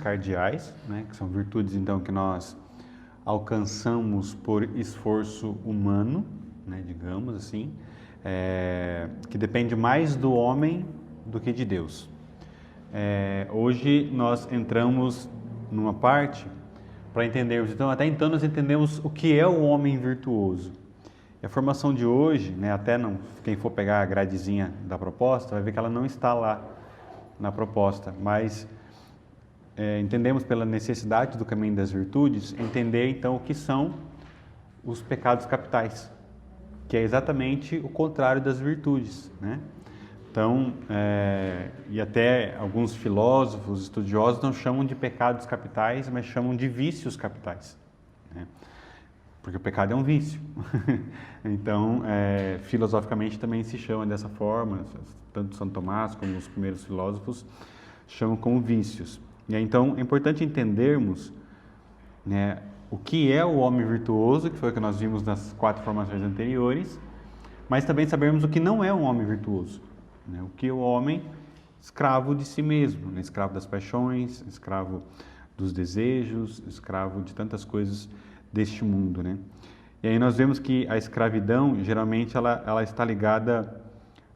cardeais, né, que são virtudes então que nós alcançamos por esforço humano, né, digamos assim, que depende mais do homem do que de Deus. Hoje nós entramos numa parte para entendermos, então até então nós entendemos o que é o homem virtuoso. E a formação de hoje, né, até não, quem for pegar a gradezinha da proposta vai ver que ela não está lá na proposta, mas entendemos pela necessidade do caminho das virtudes, entender então o que são os pecados capitais, que é exatamente o contrário das virtudes, né? Então, e até alguns filósofos, estudiosos não chamam de pecados capitais, mas chamam de vícios capitais, né? Porque o pecado é um vício. Então, filosoficamente também se chama dessa forma, tanto Santo Tomás como os primeiros filósofos chamam como vícios. E aí, então, é importante entendermos, né, o que é o homem virtuoso, que foi o que nós vimos nas 4 formações anteriores, mas também sabermos o que não é um homem virtuoso, né? O que é o homem escravo de si mesmo, né? Escravo das paixões, escravo dos desejos, escravo de tantas coisas deste mundo, né? E aí nós vemos que a escravidão, geralmente, ela está ligada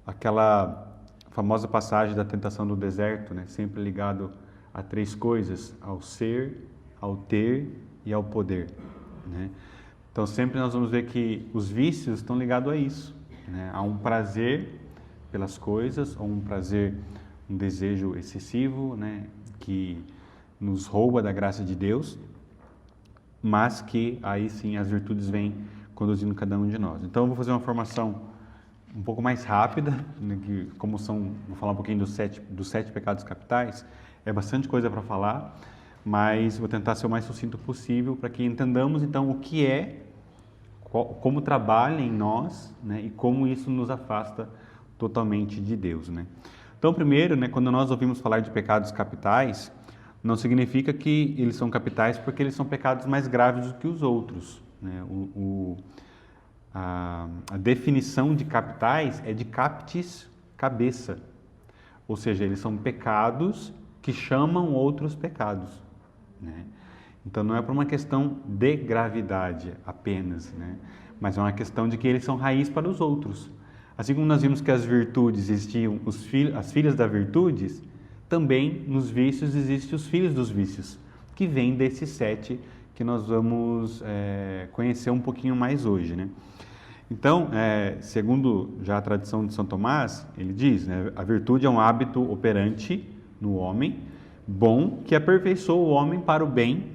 àquela famosa passagem da tentação do deserto, né? Sempre ligado a 3 coisas: ao ser, ao ter e ao poder, né? Então sempre nós vamos ver que os vícios estão ligados a isso, né? A um prazer pelas coisas, ou um prazer, um desejo excessivo, né? Que nos rouba da graça de Deus, mas que aí sim as virtudes vêm conduzindo cada um de nós. Então eu vou fazer uma formação um pouco mais rápida, né? Que como vou falar um pouquinho dos 7 pecados capitais. É bastante coisa para falar, mas vou tentar ser o mais sucinto possível para que entendamos então o que como trabalha em nós, né, e como isso nos afasta totalmente de Deus, né? Então, primeiro, né, quando nós ouvimos falar de pecados capitais, não significa que eles são capitais porque eles são pecados mais graves do que os outros, né? A definição de capitais é de captis, cabeça, ou seja, eles são pecados que chamam outros pecados, né? Então não é por uma questão de gravidade apenas, né? Mas é uma questão de que eles são raiz para os outros. Assim como nós vimos que as virtudes existiam, as filhas das virtudes, também nos vícios existem os filhos dos vícios, que vêm desses 7 que nós vamos conhecer um pouquinho mais hoje, né? Então, segundo já a tradição de São Tomás, ele diz, né, a virtude é um hábito operante no homem, bom, que aperfeiçoa o homem para o bem,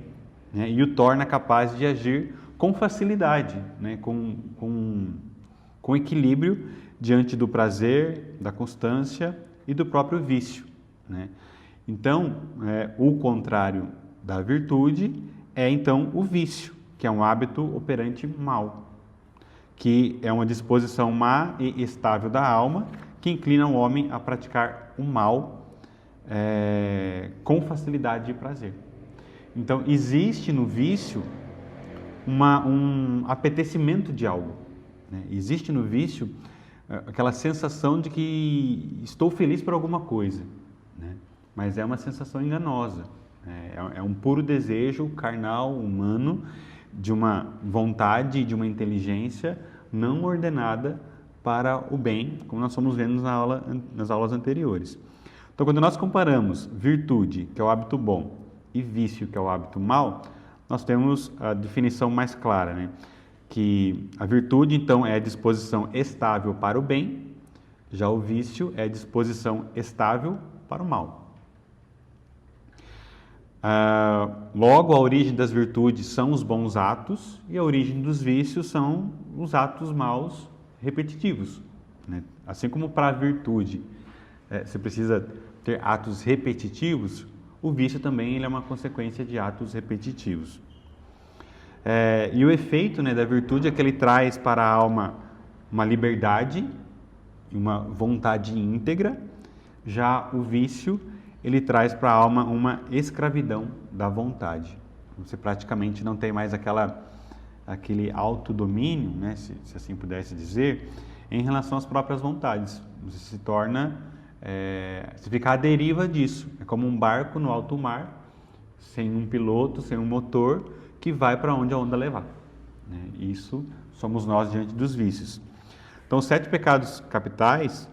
né, e o torna capaz de agir com facilidade, né, com equilíbrio diante do prazer, da constância e do próprio vício, né? Então, o contrário da virtude é então o vício, que é um hábito operante mau, que é uma disposição má e estável da alma, que inclina o homem a praticar o mal com facilidade e prazer. Então, existe no vício um apetecimento de algo, né? Existe no vício aquela sensação de que estou feliz por alguma coisa, né? Mas é uma sensação enganosa, é um puro desejo carnal, humano, de uma vontade, de uma inteligência não ordenada para o bem, como nós fomos vendo nas aulas anteriores. Então, quando nós comparamos virtude, que é o hábito bom, e vício, que é o hábito mau, nós temos a definição mais clara, né? Que a virtude, então, é a disposição estável para o bem, já o vício é a disposição estável para o mal. Logo, a origem das virtudes são os bons atos e a origem dos vícios são os atos maus repetitivos, né? Assim como para a virtude você precisa ter atos repetitivos, o vício também ele é uma consequência de atos repetitivos. E o efeito, né, da virtude é que ele traz para a alma uma liberdade e uma vontade íntegra, já o vício ele traz para a alma uma escravidão da vontade. Você praticamente não tem mais aquele autodomínio, né, se assim pudesse dizer, em relação às próprias vontades. Você se torna, você fica à deriva disso. É como um barco no alto mar sem um piloto, sem um motor que vai para onde a onda levar. Né? Isso somos nós diante dos vícios. Então, os 7 pecados capitais,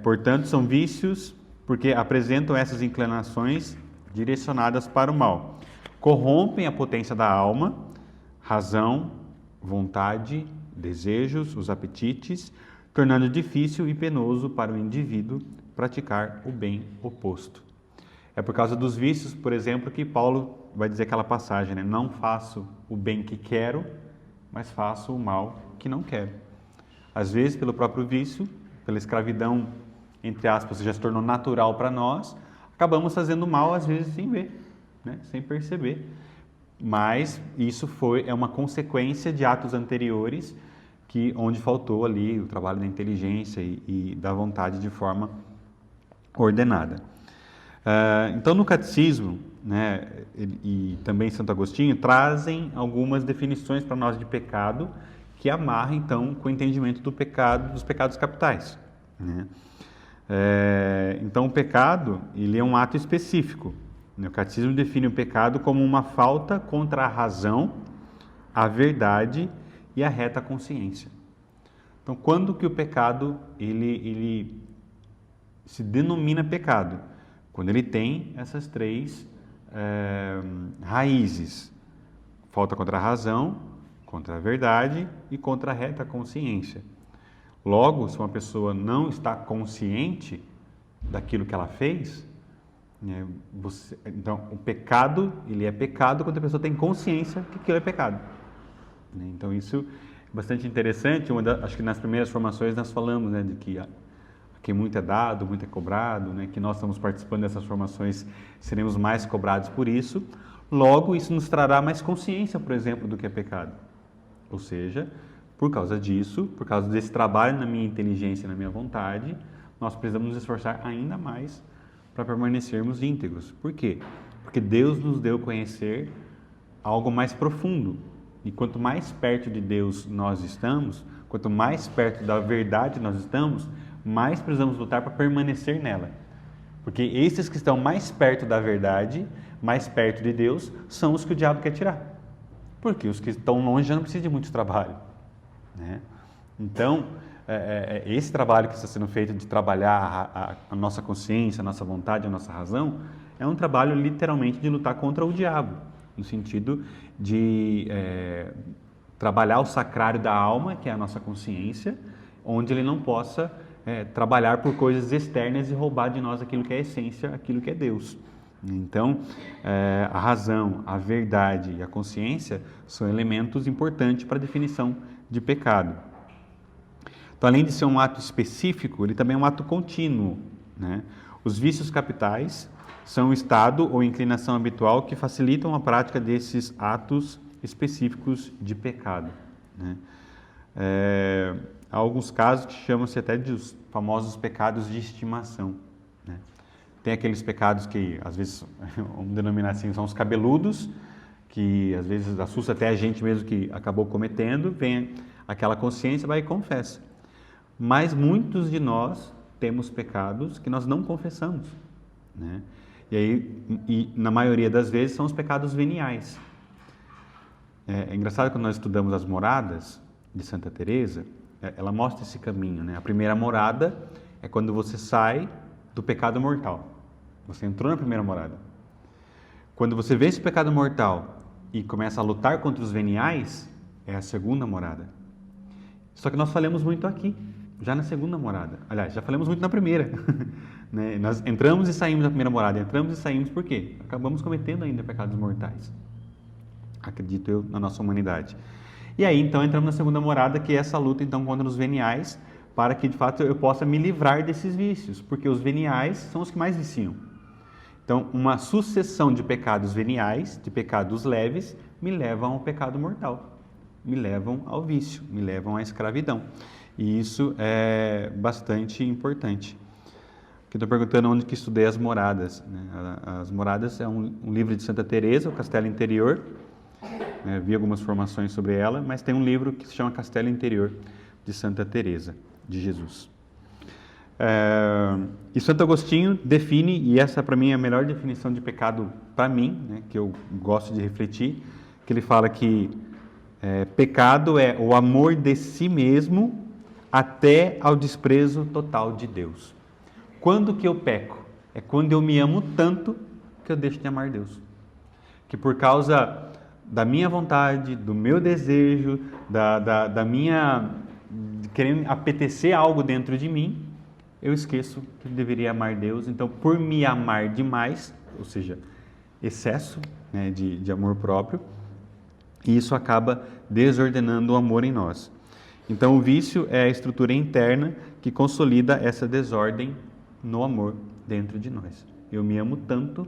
portanto, são vícios porque apresentam essas inclinações direcionadas para o mal. Corrompem a potência da alma, razão, vontade, desejos, os apetites, tornando difícil e penoso para o indivíduo praticar o bem oposto. É por causa dos vícios, por exemplo, que Paulo vai dizer aquela passagem, né? Não faço o bem que quero, mas faço o mal que não quero. Às vezes, pelo próprio vício, pela escravidão, entre aspas, já se tornou natural para nós, acabamos fazendo mal, às vezes, sem ver, né? Sem perceber. Mas isso é uma consequência de atos anteriores, onde faltou ali o trabalho da inteligência e da vontade de forma ordenada. Então, no Catecismo, né, e também Santo Agostinho, trazem algumas definições para nós de pecado que amarram, então, com o entendimento dos pecados capitais. Né? Então, o pecado, ele é um ato específico. O Catecismo define o pecado como uma falta contra a razão, a verdade e a reta consciência. Então, quando que o pecado ele se denomina pecado? Quando ele tem essas 3 raízes: falta contra a razão, contra a verdade e contra a reta consciência. Logo, se uma pessoa não está consciente daquilo que ela fez, então o pecado, ele é pecado quando a pessoa tem consciência que aquilo é pecado. Então isso é bastante interessante. Acho que nas primeiras formações nós falamos, né, de que muito é dado, muito é cobrado, né, que nós estamos participando dessas formações, seremos mais cobrados por isso. Logo, isso nos trará mais consciência, por exemplo, do que é pecado. Ou seja, por causa disso, por causa desse trabalho na minha inteligência e na minha vontade, nós precisamos nos esforçar ainda mais para permanecermos íntegros. Por quê? Porque Deus nos deu conhecer algo mais profundo. E quanto mais perto de Deus nós estamos, quanto mais perto da verdade nós estamos, mais precisamos lutar para permanecer nela. Porque esses que estão mais perto da verdade, mais perto de Deus, são os que o diabo quer tirar. Porque os que estão longe já não precisam de muito trabalho. Né? Então, esse trabalho que está sendo feito de trabalhar a nossa consciência, a nossa vontade, a nossa razão, é um trabalho literalmente de lutar contra o diabo, no sentido de trabalhar o sacrário da alma, que é a nossa consciência, onde ele não possa trabalhar por coisas externas e roubar de nós aquilo que é a essência, aquilo que é Deus. Então, a razão, a verdade e a consciência são elementos importantes para a definição de pecado. Então, além de ser um ato específico, ele também é um ato contínuo. Né? Os vícios capitais são o estado ou inclinação habitual que facilitam a prática desses atos específicos de pecado. Né? Há alguns casos que chamam-se até de os famosos pecados de estimação. Né? Tem aqueles pecados que, às vezes, vamos denominar assim, são os cabeludos, que às vezes assusta até a gente mesmo que acabou cometendo, vem aquela consciência, vai e confessa. Mas muitos de nós temos pecados que nós não confessamos. Né? E na maioria das vezes são os pecados veniais. É engraçado quando nós estudamos as moradas de Santa Teresa, ela mostra esse caminho. Né? A primeira morada é quando você sai do pecado mortal. Você entrou na primeira morada. Quando você vence o pecado mortal e começa a lutar contra os veniais, é a segunda morada. Só que nós falamos muito aqui, já na segunda morada. Aliás, já falamos muito na primeira. Né? Nós entramos e saímos da primeira morada. Entramos e saímos por quê? Acabamos cometendo ainda pecados mortais. Acredito eu, na nossa humanidade. E aí, então, entramos na segunda morada, que é essa luta, então, contra os veniais, para que, de fato, eu possa me livrar desses vícios, porque os veniais são os que mais viciam. Então, uma sucessão de pecados veniais, de pecados leves, me levam ao pecado mortal, me levam ao vício, me levam à escravidão. E isso é bastante importante. Estou perguntando onde que estudei as moradas. Né? As moradas é um livro de Santa Teresa, o Castelo Interior. Vi algumas formações sobre ela, mas tem um livro que se chama Castelo Interior, de Santa Teresa de Jesus. E Santo Agostinho define, e essa para mim é a melhor definição de pecado para mim, né, que eu gosto de refletir, que ele fala que pecado é o amor de si mesmo até ao desprezo total de Deus. Quando que eu peco? É quando eu me amo tanto que eu deixo de amar Deus. Que por causa da minha vontade, do meu desejo, da minha de querer apetecer algo dentro de mim, eu esqueço que eu deveria amar Deus. Então, por me amar demais, ou seja, excesso, né, de amor próprio, e isso acaba desordenando o amor em nós. Então, o vício é a estrutura interna que consolida essa desordem no amor dentro de nós. Eu me amo tanto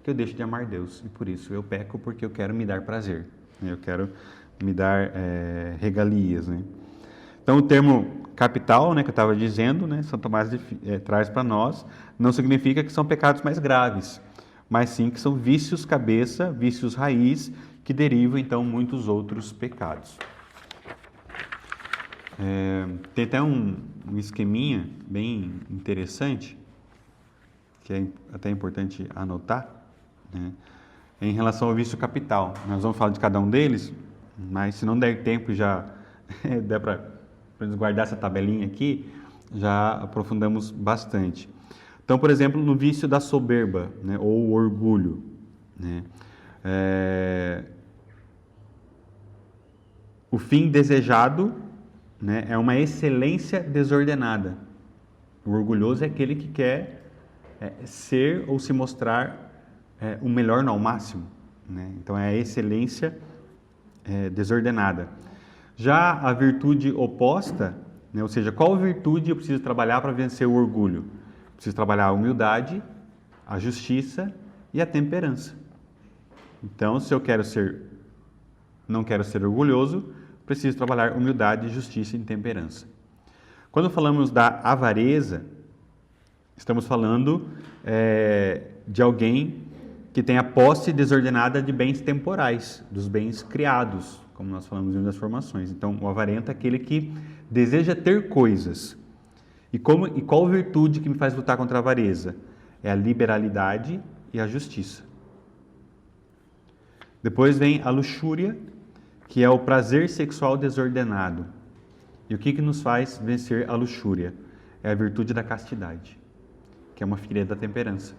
que eu deixo de amar Deus, e por isso eu peco, porque eu quero me dar prazer, né? Eu quero me dar regalias, né? Então, o termo capital, né, que eu estava dizendo, né, São Tomás traz para nós, não significa que são pecados mais graves, mas sim que são vícios cabeça, vícios raiz, que derivam, então, muitos outros pecados. Tem até um esqueminha bem interessante, que é até importante anotar, né, em relação ao vício capital. Nós vamos falar de cada um deles, mas se não der tempo, já der para guardar essa tabelinha aqui, já aprofundamos bastante. Então, por exemplo, no vício da soberba, né, ou orgulho, né, o fim desejado, né, é uma excelência desordenada. O orgulhoso é aquele que quer ser ou se mostrar o melhor, não, o máximo, né? Então é a excelência desordenada. Já a virtude oposta, né, ou seja, qual virtude eu preciso trabalhar para vencer o orgulho? Preciso trabalhar a humildade, a justiça e a temperança. Então, se eu não quero ser orgulhoso, preciso trabalhar humildade, justiça e temperança. Quando falamos da avareza, estamos falando de alguém que tem a posse desordenada de bens temporais, dos bens criados, como nós falamos em uma das formações. Então, o avarento é aquele que deseja ter coisas. E qual virtude que me faz lutar contra a avareza? É a liberalidade e a justiça. Depois vem a luxúria, que é o prazer sexual desordenado. E o que nos faz vencer a luxúria? É a virtude da castidade, que é uma filha da temperança.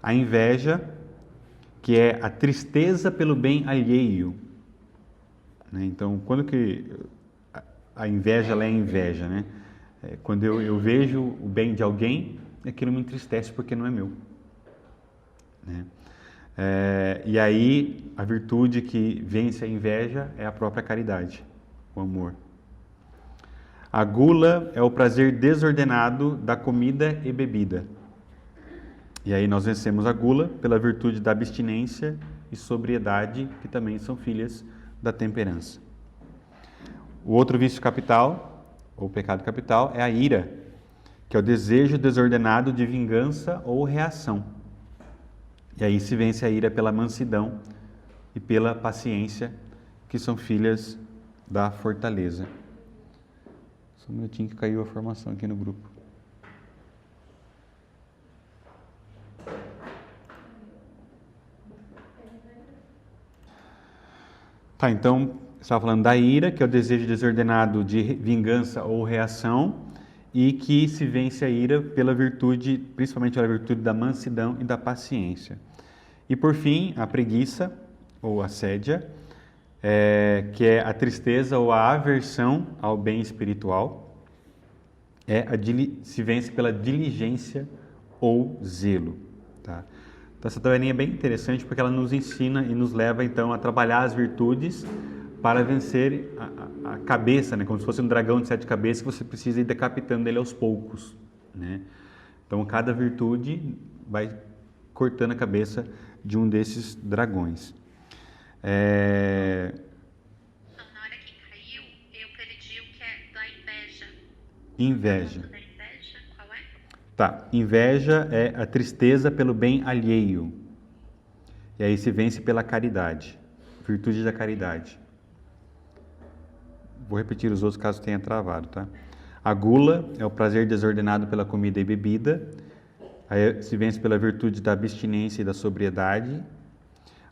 A inveja, que é a tristeza pelo bem alheio, né? Então, quando que a inveja ela é inveja, né? Quando eu vejo o bem de alguém, aquilo me entristece porque não é meu, né? E aí, a virtude que vence a inveja é a própria caridade, o amor. A gula é o prazer desordenado da comida e bebida. E aí nós vencemos a gula pela virtude da abstinência e sobriedade, que também são filhas da temperança. O outro vício capital, ou pecado capital, é a ira, que é o desejo desordenado de vingança ou reação. E aí se vence a ira pela mansidão e pela paciência, que são filhas da fortaleza. Só um minutinho que caiu a formação aqui no grupo. Tá, então, estava falando da ira, que é o desejo desordenado de vingança ou reação, e que se vence a ira pela virtude, principalmente pela virtude da mansidão e da paciência. E por fim, a preguiça, ou assédia, que é a tristeza ou a aversão ao bem espiritual, se vence pela diligência ou zelo. Tá? Então, essa tabelinha é bem interessante porque ela nos ensina e nos leva então a trabalhar as virtudes para vencer a cabeça, né? Como se fosse um dragão de 7 cabeças que você precisa ir decapitando ele aos poucos, né? Então, cada virtude vai cortando a cabeça de um desses dragões. Na hora que caiu, eu perdi o que é da inveja. Inveja. Da inveja, qual é? Tá, inveja é a tristeza pelo bem alheio. E aí se vence pela caridade, virtude da caridade. Vou repetir os outros caso tenha travado, tá? A gula é o prazer desordenado pela comida e bebida. Aí se vence pela virtude da abstinência e da sobriedade.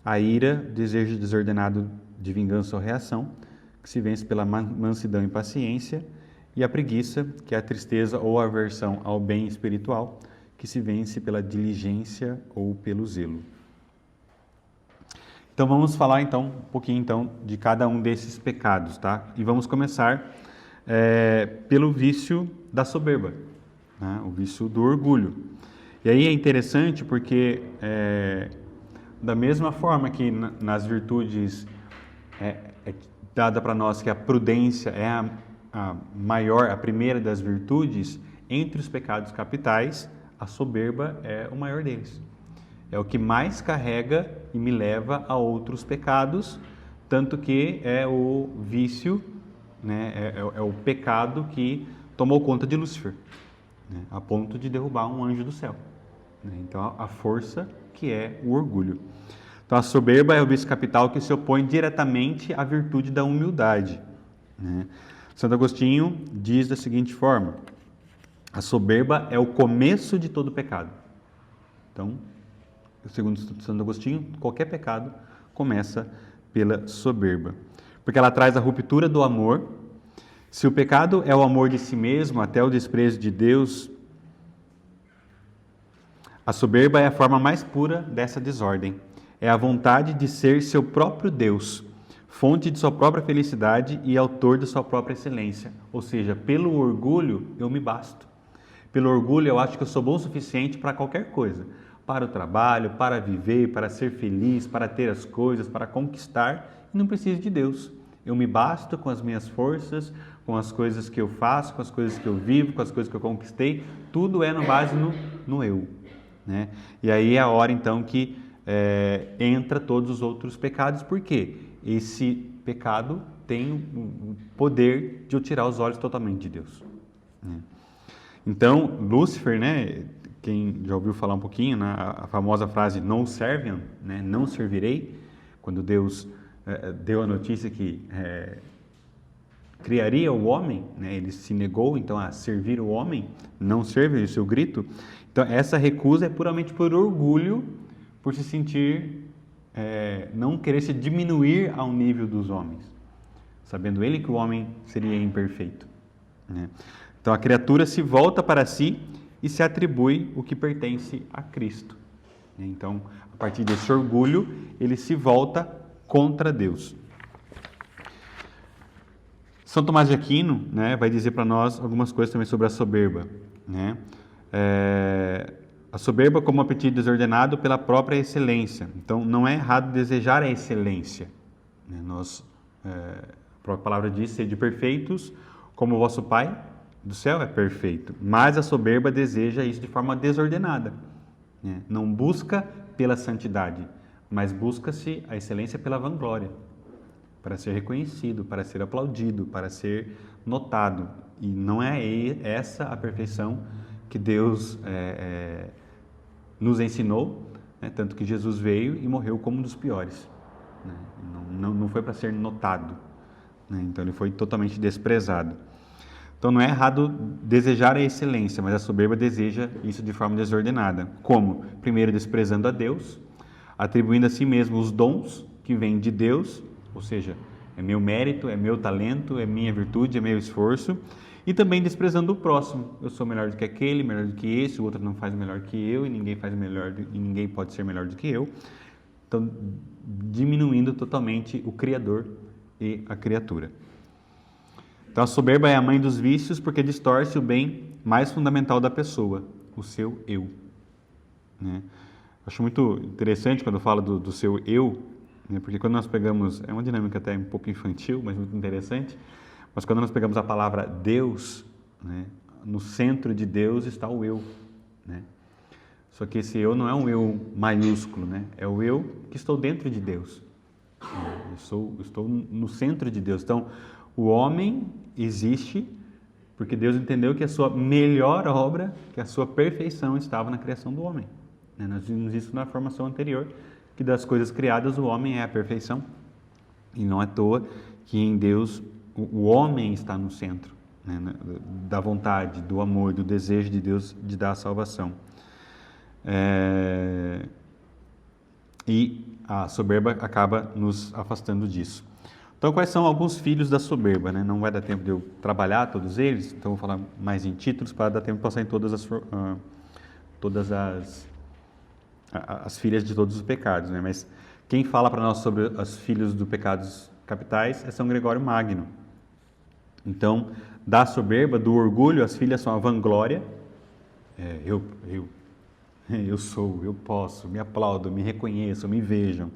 A ira, desejo desordenado de vingança ou reação, que se vence pela mansidão e paciência. E a preguiça, que é a tristeza ou aversão ao bem espiritual, que se vence pela diligência ou pelo zelo. Então vamos falar um pouquinho de cada um desses pecados, tá? E vamos começar pelo vício da soberba, né? O vício do orgulho. E aí é interessante porque da mesma forma que nas virtudes é dada para nós que a prudência é a maior, a primeira das virtudes, entre os pecados capitais, a soberba é o maior deles. É o que mais carrega e me leva a outros pecados, tanto que é o vício, né, é o pecado que tomou conta de Lúcifer, né, a ponto de derrubar um anjo do céu. Né? Então, a força que é o orgulho. Então, a soberba é o vício capital que se opõe diretamente à virtude da humildade. Né? Santo Agostinho diz da seguinte forma: a soberba é o começo de todo pecado. Então, segundo Santo Agostinho, qualquer pecado começa pela soberba. Porque ela traz a ruptura do amor. Se o pecado é o amor de si mesmo, até o desprezo de Deus, a soberba é a forma mais pura dessa desordem. É a vontade de ser seu próprio Deus, fonte de sua própria felicidade e autor de sua própria excelência. Ou seja, pelo orgulho eu me basto. Pelo orgulho eu acho que eu sou bom o suficiente para qualquer coisa. Para o trabalho, para viver, para ser feliz, para ter as coisas, para conquistar, e não preciso de Deus. Eu me basto com as minhas forças, com as coisas que eu faço, com as coisas que eu vivo, com as coisas que eu conquistei, tudo é no base no eu. Né? E aí é a hora então que entra todos os outros pecados, porque esse pecado tem o poder de eu tirar os olhos totalmente de Deus. Né? Então, Lúcifer, né? Quem já ouviu falar um pouquinho, né? A famosa frase non serviam, né? Não servirei, quando Deus deu a notícia que criaria o homem, né? Ele se negou então a servir o homem, não serve, o seu grito. Então essa recusa é puramente por orgulho, por se sentir, não querer se diminuir ao nível dos homens, sabendo ele que o homem seria imperfeito. Né? Então a criatura se volta para si e se atribui o que pertence a Cristo. Então, a partir desse orgulho, ele se volta contra Deus. São Tomás de Aquino, né, vai dizer para nós algumas coisas também sobre a soberba. Né? A soberba como apetite desordenado pela própria excelência. Então, não é errado desejar a excelência. Né? A própria palavra diz, sede perfeitos, como o vosso Pai do céu é perfeito, mas a soberba deseja isso de forma desordenada. Né? Não busca pela santidade, mas busca-se a excelência pela vanglória, para ser reconhecido, para ser aplaudido, para ser notado. E não é essa a perfeição que Deus nos ensinou, né? Tanto que Jesus veio e morreu como um dos piores. Né? Não foi para ser notado. Né? Então ele foi totalmente desprezado. Então não é errado desejar a excelência, mas a soberba deseja isso de forma desordenada. Como? Primeiro desprezando a Deus, atribuindo a si mesmo os dons que vêm de Deus, ou seja, é meu mérito, é meu talento, é minha virtude, é meu esforço, e também desprezando o próximo. Eu sou melhor do que aquele, melhor do que esse, o outro não faz melhor que eu, e ninguém faz melhor, e ninguém pode ser melhor do que eu. Então, diminuindo totalmente o Criador e a criatura. Então, a soberba é a mãe dos vícios porque distorce o bem mais fundamental da pessoa, o seu eu. Né? Acho muito interessante quando eu falo do seu eu, né? Porque quando nós pegamos, é uma dinâmica até um pouco infantil, mas muito interessante, mas quando nós pegamos a palavra Deus, né? No centro de Deus está o eu. Né? Só que esse eu não é um eu maiúsculo, né? É o eu que estou dentro de Deus. Eu estou no centro de Deus. Então, o homem existe porque Deus entendeu que a sua melhor obra, que a sua perfeição estava na criação do homem. Nós vimos isso na formação anterior, que das coisas criadas o homem é a perfeição. E não é à toa que em Deus o homem está no centro. né, da vontade, do amor, do desejo de Deus de dar a salvação. E a soberba acaba nos afastando disso. Então, quais são alguns filhos da soberba? Né? Não vai dar tempo de eu trabalhar todos eles, então vou falar mais em títulos para dar tempo de passar em todas as filhas de todos os pecados. Né? Mas quem fala para nós sobre os filhos dos pecados capitais é São Gregório Magno. Então, da soberba, do orgulho, as filhas são a vanglória, eu sou, eu posso, me aplaudam, me reconheçam, me vejam.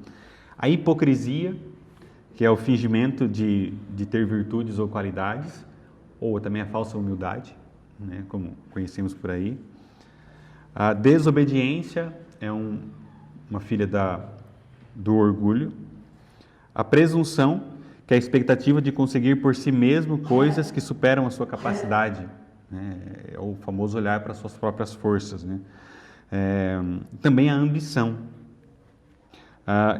A hipocrisia, que é o fingimento de ter virtudes ou qualidades, ou também a falsa humildade, né, como conhecemos por aí. A desobediência é uma filha do orgulho. A presunção, que é a expectativa de conseguir por si mesmo coisas que superam a sua capacidade, né, é o famoso olhar para as suas próprias forças, né. Também a ambição,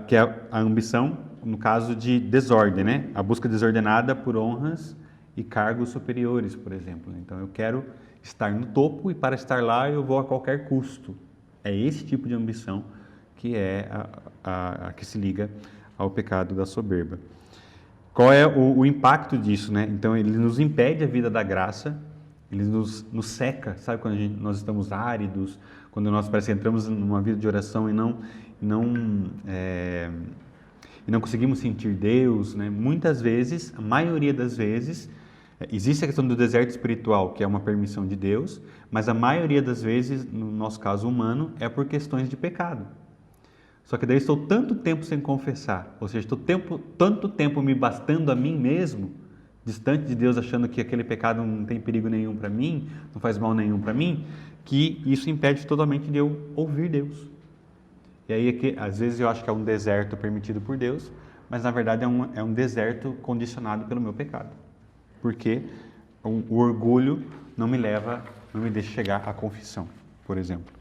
que é a ambição no caso de desordem, né? A busca desordenada por honras e cargos superiores, por exemplo. Então, eu quero estar no topo e para estar lá eu vou a qualquer custo. É esse tipo de ambição que é a que se liga ao pecado da soberba. Qual é o impacto disso, né? Então, ele nos impede a vida da graça, ele nos seca, sabe quando nós estamos áridos, quando nós parece que entramos numa vida de oração e não conseguimos sentir Deus, né? Muitas vezes, a maioria das vezes, existe a questão do deserto espiritual, que é uma permissão de Deus, mas a maioria das vezes, no nosso caso humano, é por questões de pecado. Só que daí estou tanto tempo sem confessar, ou seja, estou tanto tempo me bastando a mim mesmo, distante de Deus, achando que aquele pecado não tem perigo nenhum para mim, não faz mal nenhum para mim, que isso impede totalmente de eu ouvir Deus. E aí, às vezes eu acho que é um deserto permitido por Deus, mas na verdade é um deserto condicionado pelo meu pecado. Porque o orgulho não me deixa chegar à confissão, por exemplo.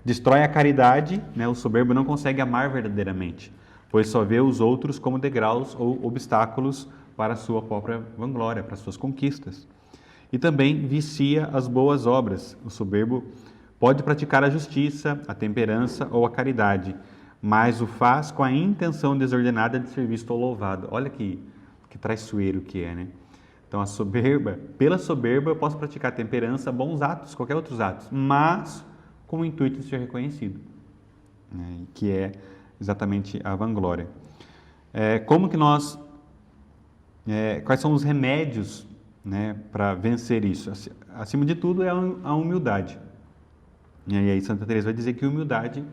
Destrói a caridade, né? O soberbo não consegue amar verdadeiramente, pois só vê os outros como degraus ou obstáculos para a sua própria vanglória, para as suas conquistas. E também vicia as boas obras. O soberbo pode praticar a justiça, a temperança ou a caridade, mas o faz com a intenção desordenada de ser visto ou louvado. Olha que traiçoeiro que é, né? Então, pela soberba eu posso praticar temperança, bons atos, qualquer outros atos, mas com o intuito de ser reconhecido, né? Que é exatamente a vanglória. Quais são os remédios, né, para vencer isso? Acima de tudo é a humildade. E aí Santa Teresa vai dizer que humildade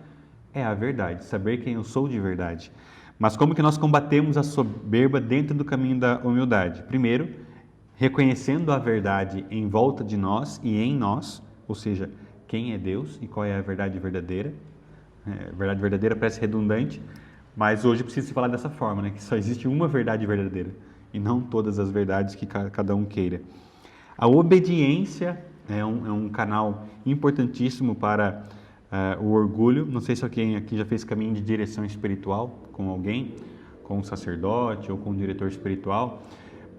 é a verdade, saber quem eu sou de verdade. Mas como que nós combatemos a soberba dentro do caminho da humildade? Primeiro, reconhecendo a verdade em volta de nós e em nós, ou seja, quem é Deus e qual é a verdade verdadeira. Verdade verdadeira parece redundante, mas hoje precisa se falar dessa forma, né? Que só existe uma verdade verdadeira e não todas as verdades que cada um queira. A obediência é um canal importantíssimo para o orgulho. Não sei se alguém aqui já fez caminho de direção espiritual com alguém, com um sacerdote ou com um diretor espiritual,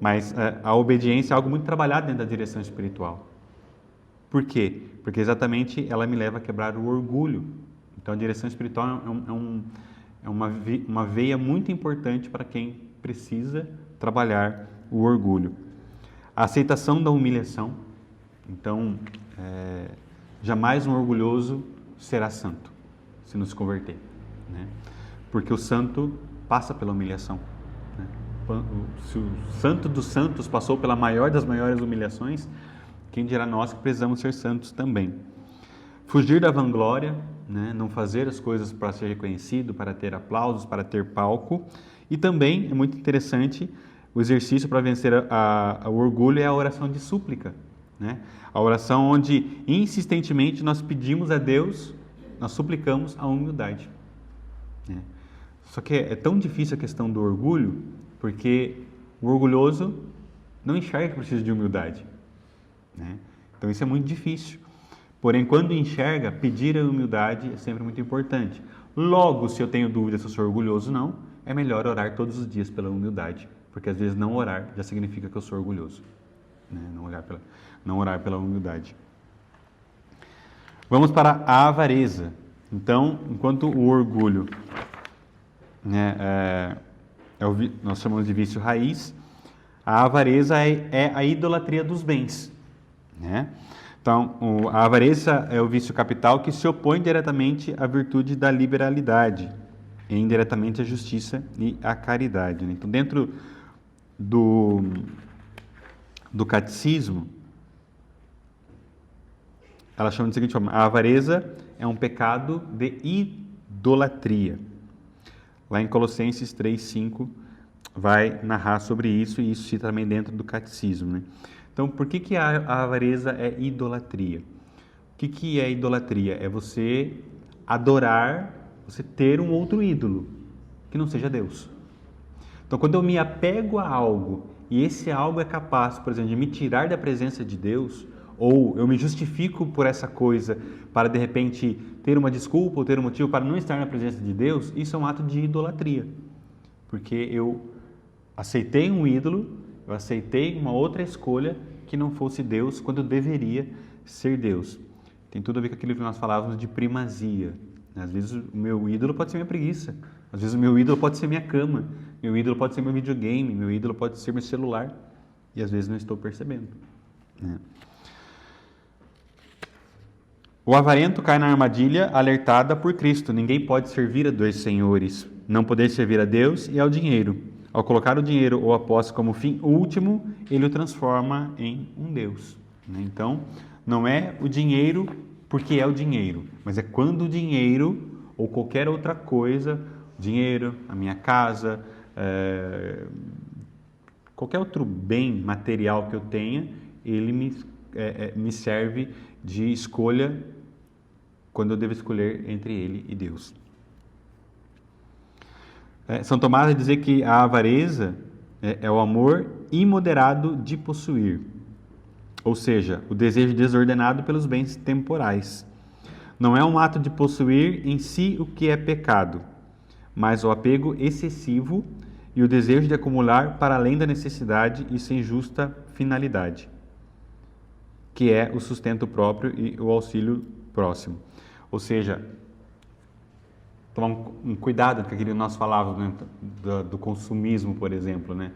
mas a obediência é algo muito trabalhado dentro da direção espiritual. Por quê? Porque exatamente ela me leva a quebrar o orgulho. Então a direção espiritual é uma veia muito importante para quem precisa trabalhar o orgulho. A aceitação da humilhação. Então, jamais um orgulhoso será santo, se não se converter, né? Porque o santo passa pela humilhação, né? Se o santo dos santos passou pela maior das maiores humilhações, quem dirá nós que precisamos ser santos também. Fugir da vanglória, né? Não fazer as coisas para ser reconhecido, para ter aplausos, para ter palco. E também é muito interessante o exercício para vencer o orgulho é a oração de súplica, né? A oração onde insistentemente nós pedimos a Deus, nós suplicamos a humildade, né? Só que é tão difícil a questão do orgulho, porque o orgulhoso não enxerga que precisa de humildade, né? Então isso é muito difícil. Porém, quando enxerga, pedir a humildade é sempre muito importante. Logo, se eu tenho dúvida se eu sou orgulhoso ou não, é melhor orar todos os dias pela humildade, porque às vezes não orar já significa que eu sou orgulhoso. né? Não orar pela humildade. Vamos para a avareza. Então, enquanto o orgulho, né, nós chamamos de vício raiz, a avareza é a idolatria dos bens, né? Então, a avareza é o vício capital que se opõe diretamente à virtude da liberalidade e indiretamente à justiça e à caridade, né? Então, dentro do catecismo, ela chama de seguinte forma: a avareza é um pecado de idolatria. Lá em Colossenses 3:5 vai narrar sobre isso, e isso cita também dentro do catecismo, né? Então, por que a avareza é idolatria? O que é idolatria? É você adorar, você ter um outro ídolo que não seja Deus. Então, quando eu me apego a algo e esse algo é capaz, por exemplo, de me tirar da presença de Deus, ou eu me justifico por essa coisa para, de repente, ter uma desculpa ou ter um motivo para não estar na presença de Deus, isso é um ato de idolatria. Porque eu aceitei um ídolo, eu aceitei uma outra escolha que não fosse Deus, quando eu deveria ser Deus. Tem tudo a ver com aquilo que nós falávamos de primazia. Às vezes o meu ídolo pode ser minha preguiça, às vezes o meu ídolo pode ser minha cama, meu ídolo pode ser meu videogame, meu ídolo pode ser meu celular, e às vezes não estou percebendo, né? O avarento cai na armadilha alertada por Cristo. Ninguém pode servir a dois senhores. Não poder servir a Deus e ao dinheiro. Ao colocar o dinheiro ou a posse como fim último, ele o transforma em um Deus, né? Então, não é o dinheiro porque é o dinheiro, mas é quando o dinheiro ou qualquer outra coisa, dinheiro, a minha casa, qualquer outro bem material que eu tenha, ele me serve de escolha quando eu devo escolher entre ele e Deus. São Tomás vai dizer que a avareza é o amor imoderado de possuir, ou seja, o desejo desordenado pelos bens temporais. Não é um ato de possuir em si o que é pecado, mas o apego excessivo e o desejo de acumular para além da necessidade e sem justa finalidade, que é o sustento próprio e o auxílio próximo. Ou seja, tomar um cuidado com aquilo que nós falávamos, né, do consumismo, por exemplo, né?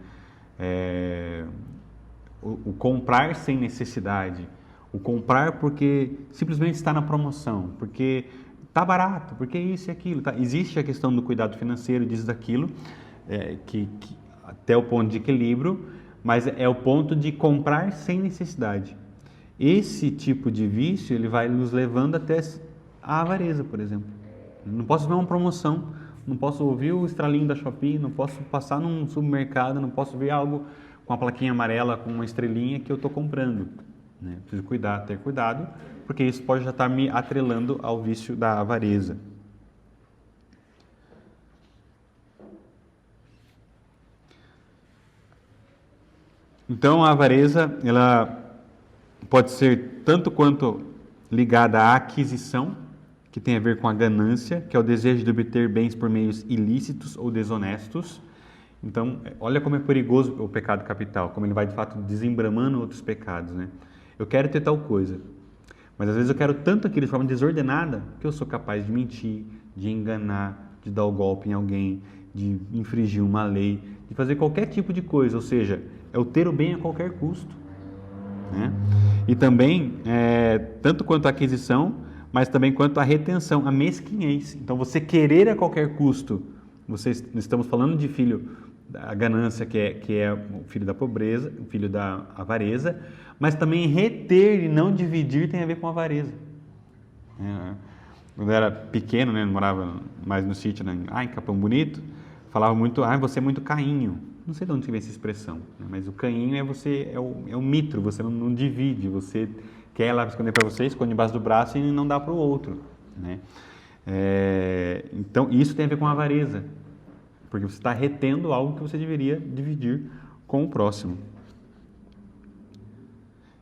O comprar sem necessidade, o comprar porque simplesmente está na promoção, porque está barato, porque isso e aquilo. Tá? Existe a questão do cuidado financeiro, disso daquilo, que até o ponto de equilíbrio, mas é o ponto de comprar sem necessidade. Esse tipo de vício ele vai nos levando até a avareza, por exemplo. Não posso ver uma promoção, não posso ouvir o estralinho da Shopee, não posso passar num supermercado, não posso ver algo com a plaquinha amarela, com uma estrelinha que eu estou comprando, né? Preciso ter cuidado, porque isso pode já estar me atrelando ao vício da avareza. Então, a avareza, ela pode ser tanto quanto ligada à aquisição, que tem a ver com a ganância, que é o desejo de obter bens por meios ilícitos ou desonestos. Então, olha como é perigoso o pecado capital, como ele vai de fato desembramando outros pecados, né? Eu quero ter tal coisa, mas às vezes eu quero tanto aquilo de forma desordenada que eu sou capaz de mentir, de enganar, de dar o golpe em alguém, de infringir uma lei, de fazer qualquer tipo de coisa, ou seja, é o ter o bem a qualquer custo, né? E também, tanto quanto a aquisição, mas também quanto a retenção, a mesquinhez. Então, você querer a qualquer custo, estamos falando de filho da ganância, que é o filho da pobreza, o filho da avareza, mas também reter e não dividir tem a ver com avareza. Quando eu era pequeno, né, morava mais no sítio, né, em Capão Bonito, falava muito, você é muito cainho. Não sei de onde vem essa expressão, né, mas o cainho é o mitro, você não divide, você quer lá esconder para você, esconde embaixo do braço e não dá para o outro, né? Então, isso tem a ver com a avareza, porque você está retendo algo que você deveria dividir com o próximo.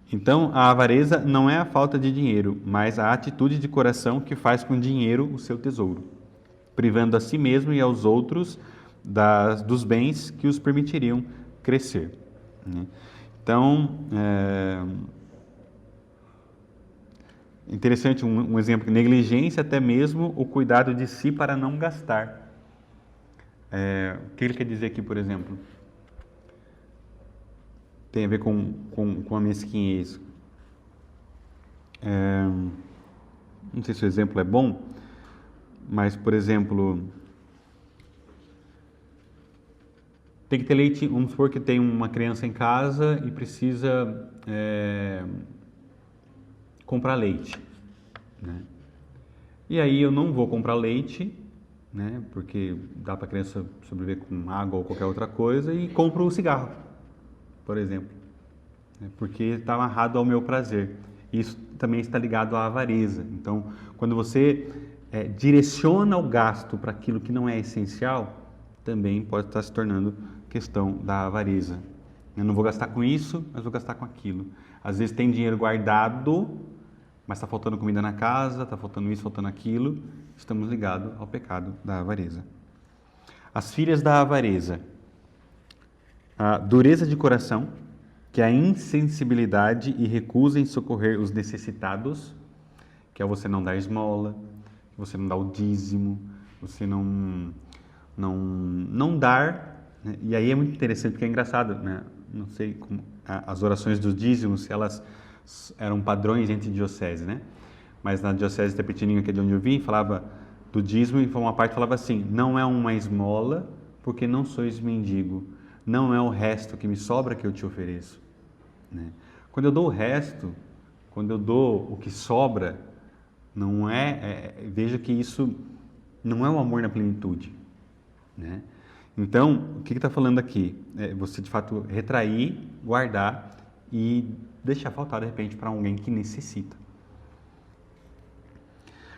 Então, a avareza não é a falta de dinheiro, mas a atitude de coração que faz com o dinheiro o seu tesouro, privando a si mesmo e aos outros dos bens que os permitiriam crescer, né? Então, Então, interessante um exemplo, negligência até mesmo o cuidado de si para não gastar. O que ele quer dizer aqui, por exemplo? Tem a ver com a mesquinhez. Não sei se o exemplo é bom, mas, por exemplo, tem que ter leite. Vamos supor que tem uma criança em casa e precisa comprar leite, né? E aí eu não vou comprar leite, né? Porque dá para a criança sobreviver com água ou qualquer outra coisa, e compro o cigarro, por exemplo, né? Porque está amarrado ao meu prazer. Isso também está ligado à avareza. Então, quando você direciona o gasto para aquilo que não é essencial, também pode estar se tornando questão da avareza. Eu não vou gastar com isso, mas vou gastar com aquilo. Às vezes tem dinheiro guardado, mas está faltando comida na casa, está faltando isso, faltando aquilo. Estamos ligados ao pecado da avareza. As filhas da avareza: a dureza de coração, que é a insensibilidade e recusa em socorrer os necessitados, que é você não dar esmola, você não dar o dízimo, você não dar, né? E aí é muito interessante, porque é engraçado, né? Não sei como as orações dos dízimos, elas eram padrões entre dioceses, né? Mas na diocese de Itapetininga, que é de onde eu vim, falava do dízimo, e uma parte falava assim: não é uma esmola, porque não sois mendigo, não é o resto que me sobra que eu te ofereço, né? Quando eu dou o resto, quando eu dou o que sobra, não veja que isso não é o amor na plenitude, né? Então, o que está falando aqui? Você, de fato, retrair, guardar e deixar faltar, de repente, para alguém que necessita.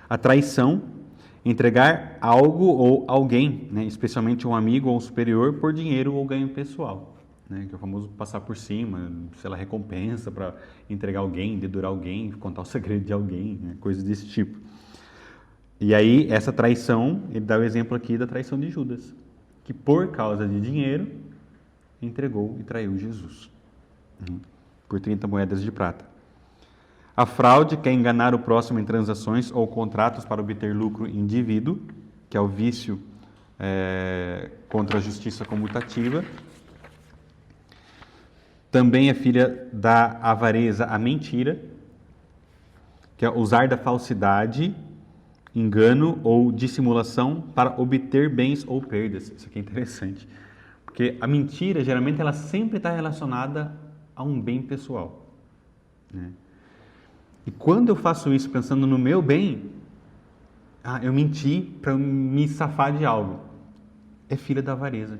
A traição: entregar algo ou alguém, né, especialmente um amigo ou um superior, por dinheiro ou ganho pessoal, né, que é o famoso passar por cima, sei lá, recompensa para entregar alguém, dedurar alguém, contar o segredo de alguém, né, coisas desse tipo. E aí, essa traição, ele dá o exemplo aqui da traição de Judas, que por causa de dinheiro entregou e traiu Jesus, né, por 30 moedas de prata. A fraude, que é enganar o próximo em transações ou contratos para obter lucro indevido, que é o vício contra a justiça comutativa. Também é filha da avareza a mentira, que é usar da falsidade, engano ou dissimulação para obter bens ou perdas. Isso aqui é interessante, porque a mentira, geralmente, ela sempre está relacionada a um bem pessoal, né? E quando eu faço isso pensando no meu bem, eu menti para me safar de algo, é filha da avareza.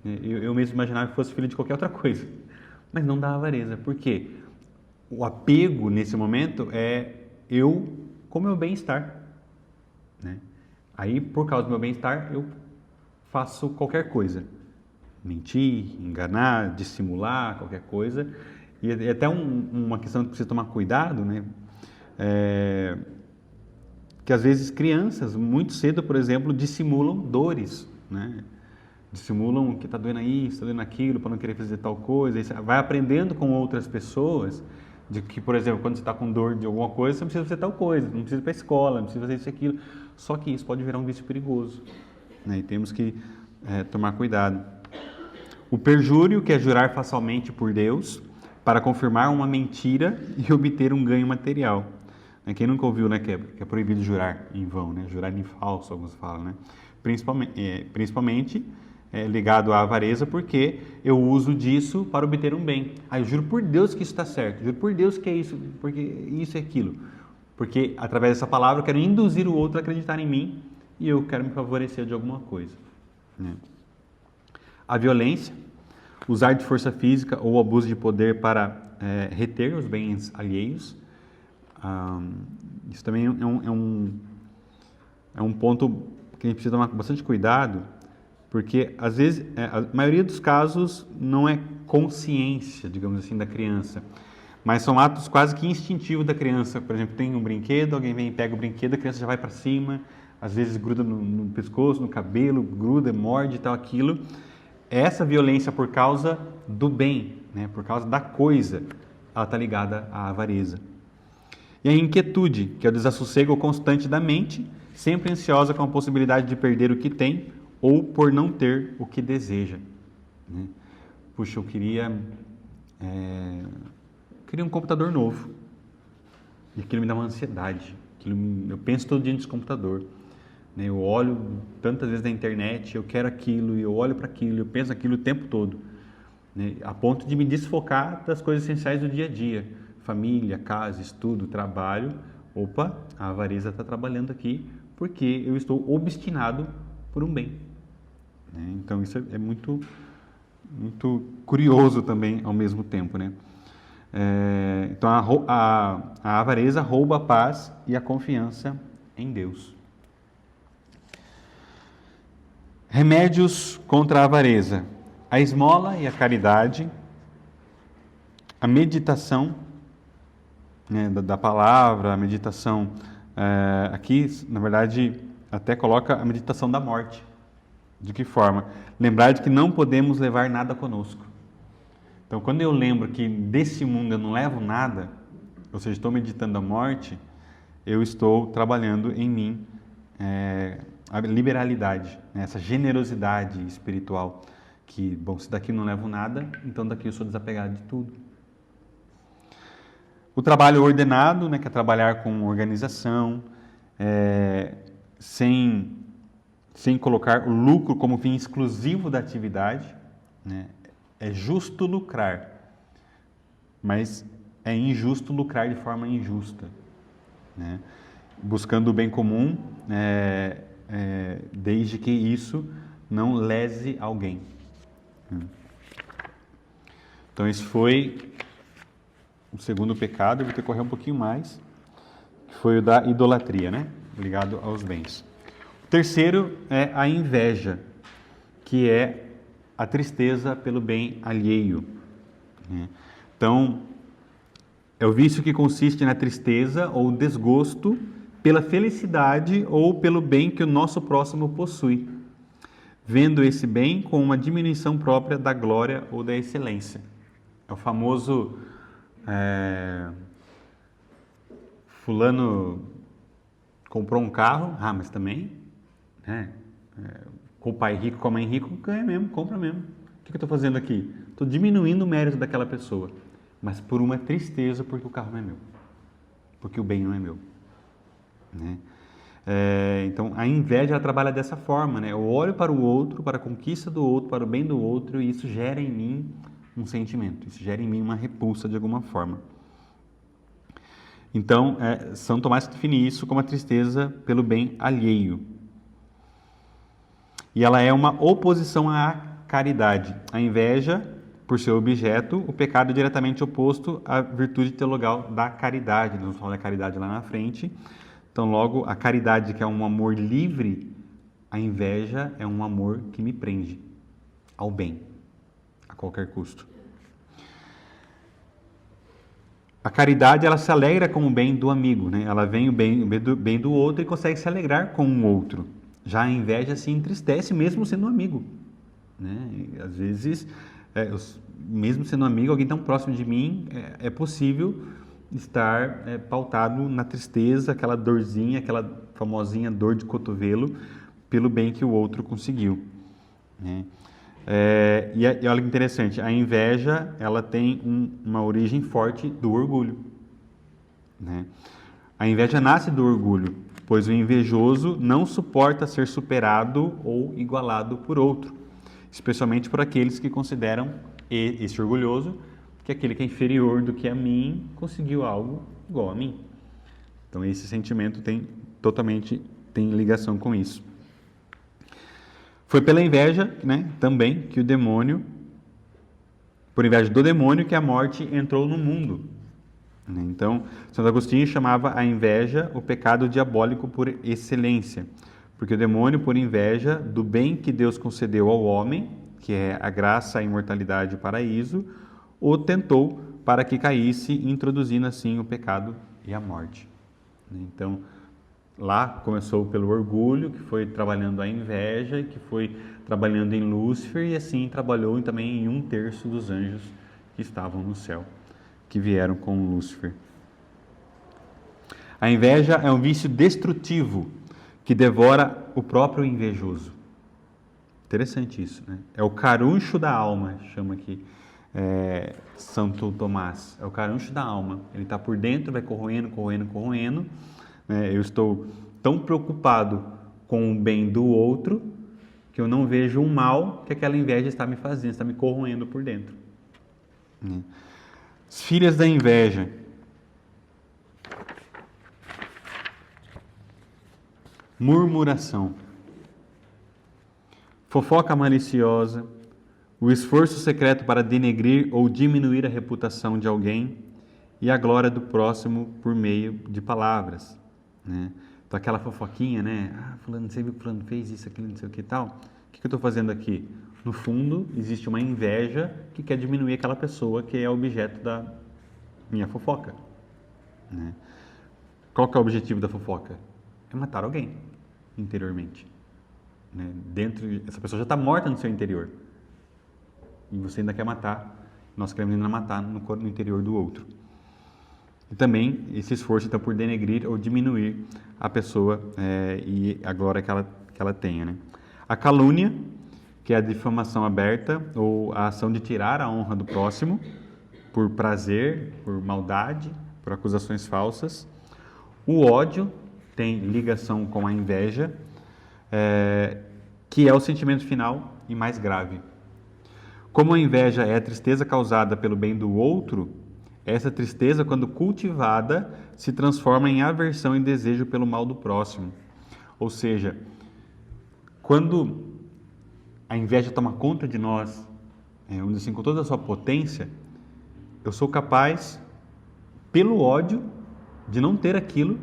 Eu mesmo imaginava que fosse filha de qualquer outra coisa, mas não da avareza. Por quê? O apego nesse momento é eu com meu bem-estar, né? Aí, por causa do meu bem-estar, eu faço qualquer coisa. Mentir, enganar, dissimular, qualquer coisa. E é até uma questão que precisa tomar cuidado, né? Que às vezes crianças, muito cedo, por exemplo, dissimulam dores, né? Dissimulam que está doendo isso, está doendo aquilo, para não querer fazer tal coisa. E vai aprendendo com outras pessoas de que, por exemplo, quando você está com dor de alguma coisa, você precisa fazer tal coisa, não precisa ir para a escola, não precisa fazer isso e aquilo. Só que isso pode virar um vício perigoso, né? E temos que tomar cuidado. O perjúrio, que é jurar falsamente por Deus para confirmar uma mentira e obter um ganho material. Quem nunca ouviu, né, que é proibido jurar em vão, né? Jurar em falso, alguns falam, né? Principalmente ligado à avareza, porque eu uso disso para obter um bem. Eu juro por Deus que isso está certo, juro por Deus que é isso, porque isso é aquilo. Porque através dessa palavra eu quero induzir o outro a acreditar em mim e eu quero me favorecer de alguma coisa, né? A violência: usar de força física ou abuso de poder para reter os bens alheios. Isso também é um ponto que a gente precisa tomar bastante cuidado, porque às vezes, a maioria dos casos não é consciência, digamos assim, da criança, mas são atos quase que instintivos da criança. Por exemplo, tem um brinquedo, alguém vem e pega o brinquedo, a criança já vai para cima, às vezes gruda no pescoço, no cabelo, gruda, morde e tal, aquilo. Essa violência por causa do bem, né? Por causa da coisa, ela está ligada à avareza. E a inquietude, que é o desassossego constante da mente, sempre ansiosa com a possibilidade de perder o que tem ou por não ter o que deseja, né? Puxa, eu queria um computador novo. E aquilo me dá uma ansiedade. Eu penso todo dia nesse computador, né? Eu olho tantas vezes na internet, eu quero aquilo, e eu olho para aquilo, eu penso aquilo o tempo todo, né? A ponto de me desfocar das coisas essenciais do dia a dia. Família, casa, estudo, trabalho. Opa, a avareza está trabalhando aqui porque eu estou obstinado por um bem, né? Então isso é muito, muito curioso também ao mesmo tempo, né? Então a avareza rouba a paz e a confiança em Deus. Remédios contra a avareza: a esmola e a caridade, a meditação, né, da palavra, a meditação, aqui, na verdade, até coloca a meditação da morte. De que forma? Lembrar de que não podemos levar nada conosco. Então, quando eu lembro que desse mundo eu não levo nada, ou seja, estou meditando a morte, eu estou trabalhando em mim a liberalidade, né, essa generosidade espiritual, que, bom, se daqui eu não levo nada, então daqui eu sou desapegado de tudo. O trabalho ordenado, né, que é trabalhar com organização, sem colocar o lucro como fim exclusivo da atividade, né? É justo lucrar, mas é injusto lucrar de forma injusta, né? Buscando o bem comum, desde que isso não lese alguém. Então, esse foi o segundo pecado. Eu vou ter que correr um pouquinho mais, que foi o da idolatria, né? Ligado aos bens. O terceiro é a inveja, que é a tristeza pelo bem alheio, né? Então, é o vício que consiste na tristeza ou desgosto pela felicidade ou pelo bem que o nosso próximo possui, vendo esse bem com uma diminuição própria da glória ou da excelência. É o famoso fulano comprou um carro, mas também, né? Com o pai rico, com a mãe rica, ganha mesmo, compra mesmo. O que eu estou fazendo aqui? Estou diminuindo o mérito daquela pessoa, mas por uma tristeza, porque o carro não é meu, porque o bem não é meu, né? Então, a inveja, ela trabalha dessa forma, né? Eu olho para o outro, para a conquista do outro, para o bem do outro, e isso gera em mim um sentimento, isso gera em mim uma repulsa de alguma forma. Então, São Tomás define isso como a tristeza pelo bem alheio. E ela é uma oposição à caridade. A inveja, por seu objeto, o pecado é diretamente oposto à virtude teologal da caridade. Nós vamos falar da caridade lá na frente. Então, logo, a caridade, que é um amor livre, a inveja é um amor que me prende ao bem, a qualquer custo. A caridade, ela se alegra com o bem do amigo, né? Ela vem o bem do outro e consegue se alegrar com o outro. Já a inveja se entristece mesmo sendo amigo, né? E, às vezes, mesmo sendo amigo, alguém tão próximo de mim, é possível estar pautado na tristeza, aquela dorzinha, aquela famosinha dor de cotovelo, pelo bem que o outro conseguiu, né? E olha que interessante, a inveja, ela tem uma origem forte do orgulho, né? A inveja nasce do orgulho, pois o invejoso não suporta ser superado ou igualado por outro, especialmente por aqueles que consideram esse orgulhoso que aquele que é inferior do que a mim conseguiu algo igual a mim. Então esse sentimento tem ligação com isso. Foi pela inveja, né, também, que o demônio, por inveja do demônio, que a morte entrou no mundo. Então, Santo Agostinho chamava a inveja o pecado diabólico por excelência, porque o demônio, por inveja do bem que Deus concedeu ao homem, que é a graça, a imortalidade e o paraíso, o tentou para que caísse, introduzindo assim o pecado e a morte. Então, lá começou pelo orgulho, que foi trabalhando a inveja, que foi trabalhando em Lúcifer, e assim trabalhou também em 1/3 dos anjos que estavam no céu, que vieram com Lúcifer. A inveja é um vício destrutivo que devora o próprio invejoso. Interessante isso, né? É o caruncho da alma, chama aqui Santo Tomás. É o caruncho da alma. Ele está por dentro, vai corroendo, corroendo, corroendo. Né? Eu estou tão preocupado com o bem do outro que eu não vejo o mal que aquela inveja está me fazendo, está me corroendo por dentro. As filhas da inveja. Murmuração. Fofoca maliciosa, o esforço secreto para denegrir ou diminuir a reputação de alguém e a glória do próximo por meio de palavras. Né? Então, aquela fofoquinha, né? Fulano, você viu que fulano fez isso, aquilo, não sei o que e tal. O que eu estou fazendo aqui? No fundo, existe uma inveja que quer diminuir aquela pessoa que é objeto da minha fofoca. Né? Qual que é o objetivo da fofoca? É matar alguém interiormente. Né? Essa pessoa já está morta no seu interior. E você ainda quer matar. Nós queremos ainda matar no interior do outro. E também esse esforço então, por denegrir ou diminuir a pessoa e a glória que ela tenha. Né? A calúnia, que é a difamação aberta ou a ação de tirar a honra do próximo por prazer, por maldade, por acusações falsas. O ódio tem ligação com a inveja, que é o sentimento final e mais grave. Como a inveja é a tristeza causada pelo bem do outro, essa tristeza, quando cultivada, se transforma em aversão e desejo pelo mal do próximo. Ou seja, quando a inveja toma conta de nós, onde assim, com toda a sua potência, eu sou capaz, pelo ódio, de não ter aquilo,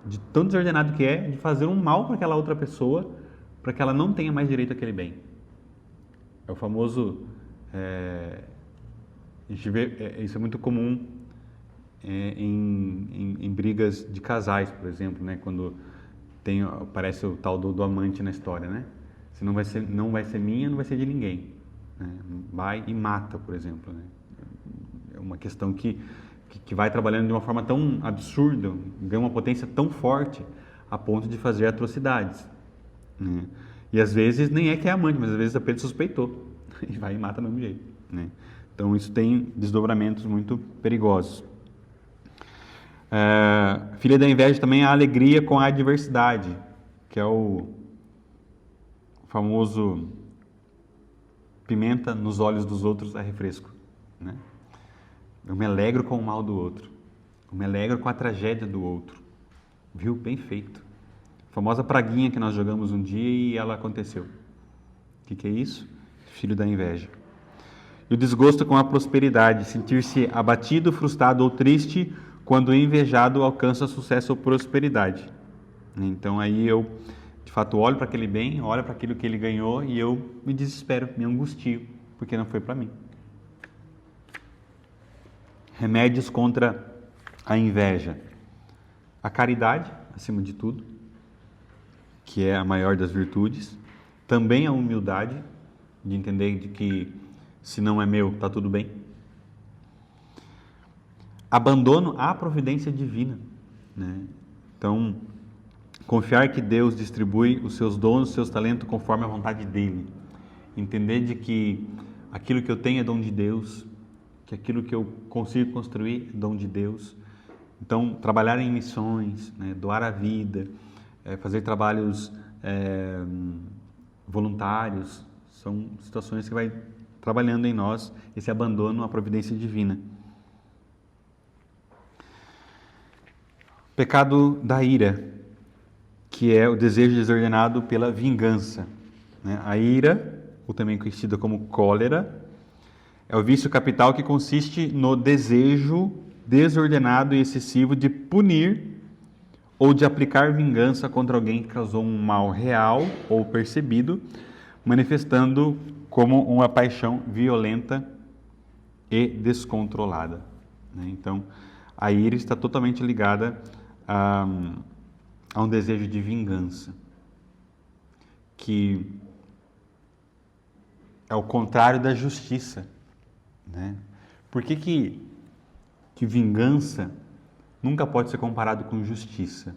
de tão desordenado que é, de fazer um mal para aquela outra pessoa, para que ela não tenha mais direito àquele bem. É o famoso... a gente vê, isso é muito comum em brigas de casais, por exemplo, né? Quando aparece o tal do amante na história, né? Se não vai ser minha, não vai ser de ninguém. Né? Vai e mata, por exemplo. Né? É uma questão que vai trabalhando de uma forma tão absurda, ganha uma potência tão forte, a ponto de fazer atrocidades. Né? E às vezes nem é que é amante, mas às vezes apenas suspeitou. E vai e mata do mesmo jeito. Né? Então isso tem desdobramentos muito perigosos. Filha da inveja também é a alegria com a adversidade, que é o famoso pimenta nos olhos dos outros é refresco. Né? Eu me alegro com o mal do outro. Eu me alegro com a tragédia do outro. Viu? Bem feito. A famosa praguinha que nós jogamos um dia e ela aconteceu. O que é isso? Filho da inveja. E o desgosto com a prosperidade, sentir-se abatido, frustrado ou triste quando o invejado alcança sucesso ou prosperidade. Então aí eu, de fato, olho para aquele bem, olho para aquilo que ele ganhou e eu me desespero, me angustio, porque não foi para mim. Remédios contra a inveja. A caridade, acima de tudo, que é a maior das virtudes. Também a humildade, de entender de que se não é meu, está tudo bem. Abandono à providência divina. Né? Então, confiar que Deus distribui os seus dons, os seus talentos conforme a vontade dEle. Entender de que aquilo que eu tenho é dom de Deus, que aquilo que eu consigo construir é dom de Deus. Então, trabalhar em missões, né? Doar a vida, fazer trabalhos voluntários, são situações que vai trabalhando em nós esse abandono à providência divina. Pecado da ira, que é o desejo desordenado pela vingança. Né? A ira, ou também conhecida como cólera, é o vício capital que consiste no desejo desordenado e excessivo de punir ou de aplicar vingança contra alguém que causou um mal real ou percebido, manifestando como uma paixão violenta e descontrolada. Então, a ira está totalmente ligada a um desejo de vingança, que é o contrário da justiça. Né? Por que vingança nunca pode ser comparado com justiça?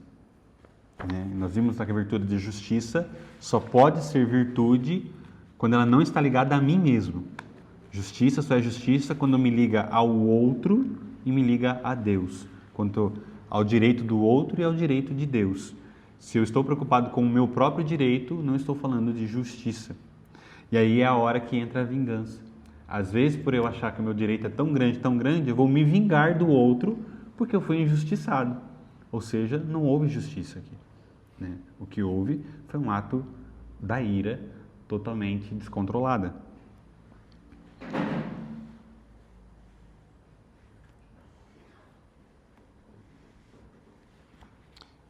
Né? Nós vimos que a virtude de justiça só pode ser virtude quando ela não está ligada a mim mesmo. Justiça só é justiça quando me liga ao outro e me liga a Deus. Quanto ao direito do outro e ao direito de Deus. Se eu estou preocupado com o meu próprio direito, não estou falando de justiça. E aí é a hora que entra a vingança. Às vezes, por eu achar que o meu direito é tão grande, eu vou me vingar do outro porque eu fui injustiçado. Ou seja, não houve justiça aqui. Né? O que houve foi um ato da ira totalmente descontrolada.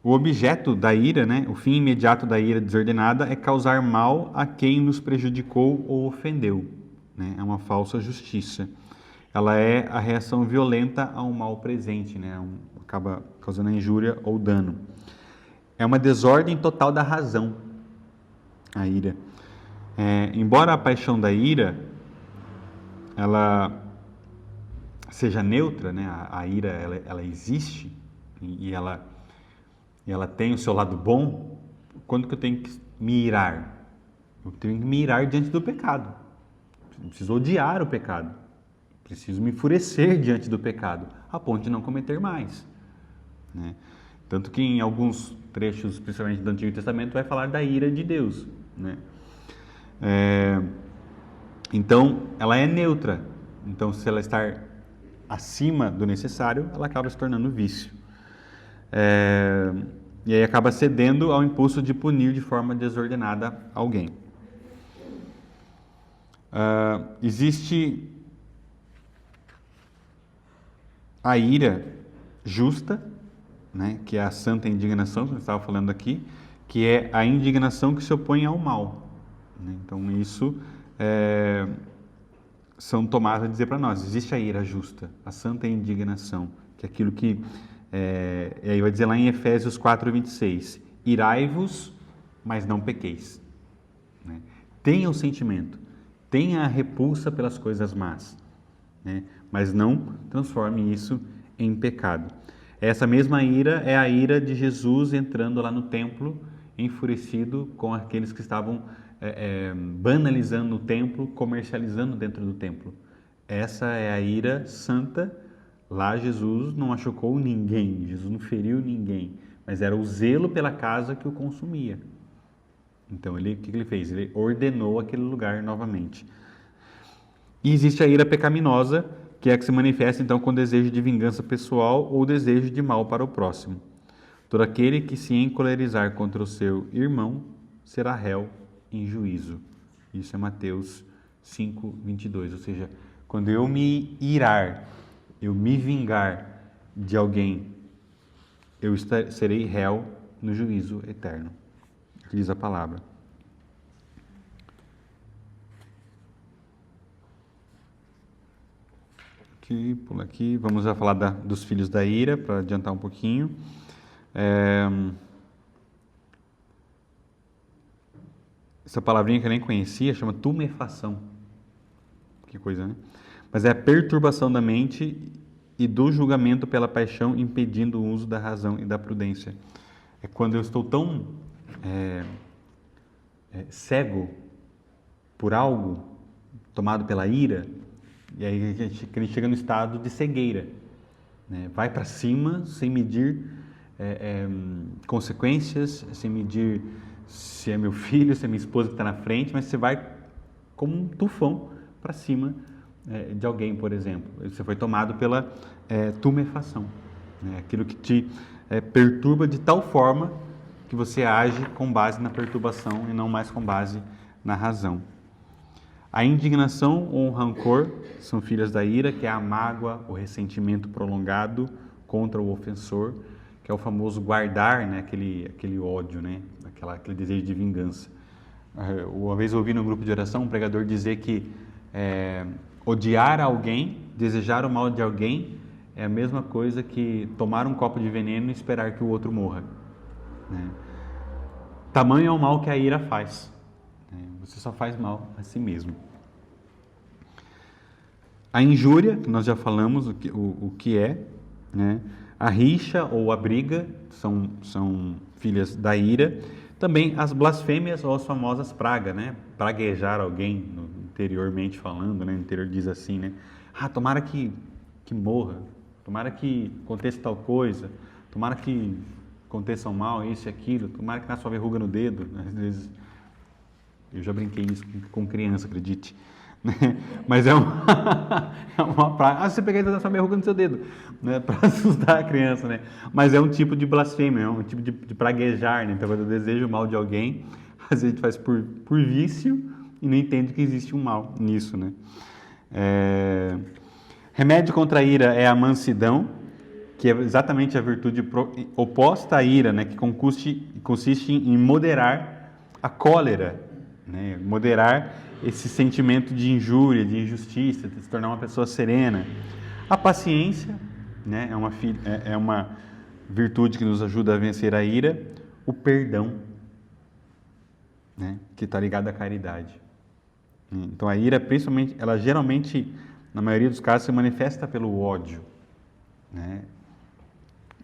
O objeto da ira, né, o fim imediato da ira desordenada é causar mal a quem nos prejudicou ou ofendeu. Né? É uma falsa justiça. Ela é a reação violenta a um mal presente, né? Acaba causando a injúria ou dano. É uma desordem total da razão, a ira. Embora a paixão da ira ela seja neutra, né? A ira ela existe e ela tem o seu lado bom. Quando que eu tenho que me irar? Eu tenho que me irar diante do pecado. Eu preciso odiar o pecado. Preciso me enfurecer diante do pecado, a ponto de não cometer mais. Né? Tanto que em alguns trechos, principalmente do Antigo Testamento, vai falar da ira de Deus. Né? Então, ela é neutra. Então, se ela estar acima do necessário, ela acaba se tornando vício. E aí acaba cedendo ao impulso de punir de forma desordenada alguém. Existe a ira justa, né, que é a santa indignação, que eu estava falando aqui, que é a indignação que se opõe ao mal. Né? Então, isso São Tomás vai dizer para nós, existe a ira justa, a santa indignação, que é aquilo que, e aí vai dizer lá em Efésios 4:26, irai-vos, mas não pequeis. Né? Tenha o sentimento, tenha a repulsa pelas coisas más, né? Mas não transforme isso em pecado. Essa mesma ira é a ira de Jesus entrando lá no templo, enfurecido com aqueles que estavam banalizando o templo, comercializando dentro do templo. Essa é a ira santa. Lá Jesus não machucou ninguém, Jesus não feriu ninguém, mas era o zelo pela casa que o consumia. Então, o que ele fez? Ele ordenou aquele lugar novamente. E existe a ira pecaminosa, que é a que se manifesta então com desejo de vingança pessoal ou desejo de mal para o próximo. Todo aquele que se encolerizar contra o seu irmão será réu em juízo. Isso é Mateus 5:22. Ou seja, quando eu me irar, eu me vingar de alguém, eu serei réu no juízo eterno. Diz a palavra. Pula aqui. Vamos já falar dos filhos da ira, para adiantar um pouquinho. Essa palavrinha que eu nem conhecia chama tumefação. Que coisa, né? Mas é a perturbação da mente e do julgamento pela paixão, impedindo o uso da razão e da prudência. É quando eu estou tão cego por algo, tomado pela ira, e aí a gente chega no estado de cegueira. Né? Vai para cima sem medir consequências, sem medir se é meu filho, se é minha esposa que está na frente, mas você vai como um tufão para cima de alguém, por exemplo. Você foi tomado pela tumefação. Né? Aquilo que te perturba de tal forma que você age com base na perturbação e não mais com base na razão. A indignação ou o rancor são filhas da ira, que é a mágoa, o ressentimento prolongado contra o ofensor, que é o famoso guardar, né, aquele ódio, né, aquele desejo de vingança. Uma vez eu ouvi no grupo de oração um pregador dizer que odiar alguém, desejar o mal de alguém, é a mesma coisa que tomar um copo de veneno e esperar que o outro morra. Né? Tamanho é o mal que a ira faz. Você só faz mal a si mesmo. A injúria, que nós já falamos o que é, né? A rixa ou a briga são filhas da ira. Também as blasfêmias ou as famosas pragas, né? Praguejar alguém, interiormente falando, né? No interior diz assim, né? Ah, tomara que morra, tomara que aconteça tal coisa, tomara que aconteça um mal, isso e aquilo, tomara que nasça uma verruga no dedo. Às vezes, eu já brinquei isso com criança, acredite. Mas é uma, é uma praga. Ah, se você pegar e dar uma verruga no seu dedo, né? Para assustar a criança, né? Mas é um tipo de blasfêmia, é um tipo de praguejar, né? Então, quando eu desejo o mal de alguém, às vezes a gente faz por vício e não entende que existe um mal nisso, né? Remédio contra a ira é a mansidão, que é exatamente a virtude oposta à ira, né? Que consiste em moderar a cólera, né? Moderar esse sentimento de injúria, de injustiça, de se tornar uma pessoa serena. A paciência, né? É uma virtude que nos ajuda a vencer a ira. O perdão, né? Que está ligado à caridade. Então a ira, principalmente, ela geralmente, na maioria dos casos, se manifesta pelo ódio, né?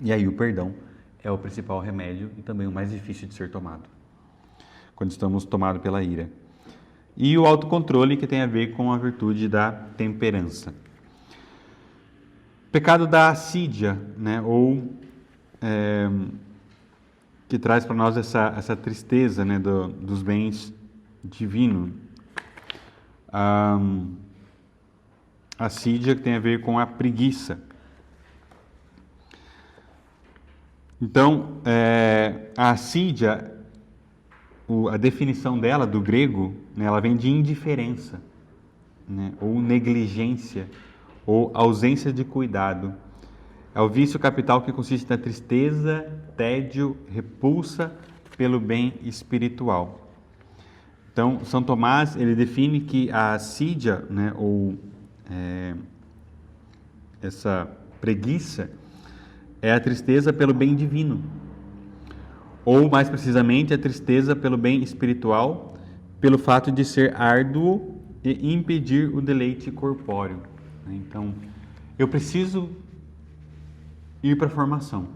E aí o perdão é o principal remédio e também o mais difícil de ser tomado, quando estamos tomados pela ira. E o autocontrole, que tem a ver com a virtude da temperança. Pecado da assídia, né? Ou que traz para nós essa tristeza, né? Dos bens divinos. A assídia, que tem a ver com a preguiça. Então, a assídia, a definição dela, do grego, né, ela vem de indiferença, né, ou negligência, ou ausência de cuidado. É o vício capital que consiste na tristeza, tédio, repulsa pelo bem espiritual. Então, São Tomás, ele define que a assídia, né, ou essa preguiça, é a tristeza pelo bem divino. Ou, mais precisamente, a tristeza pelo bem espiritual, pelo fato de ser árduo e impedir o deleite corpóreo. Então, eu preciso ir para a formação,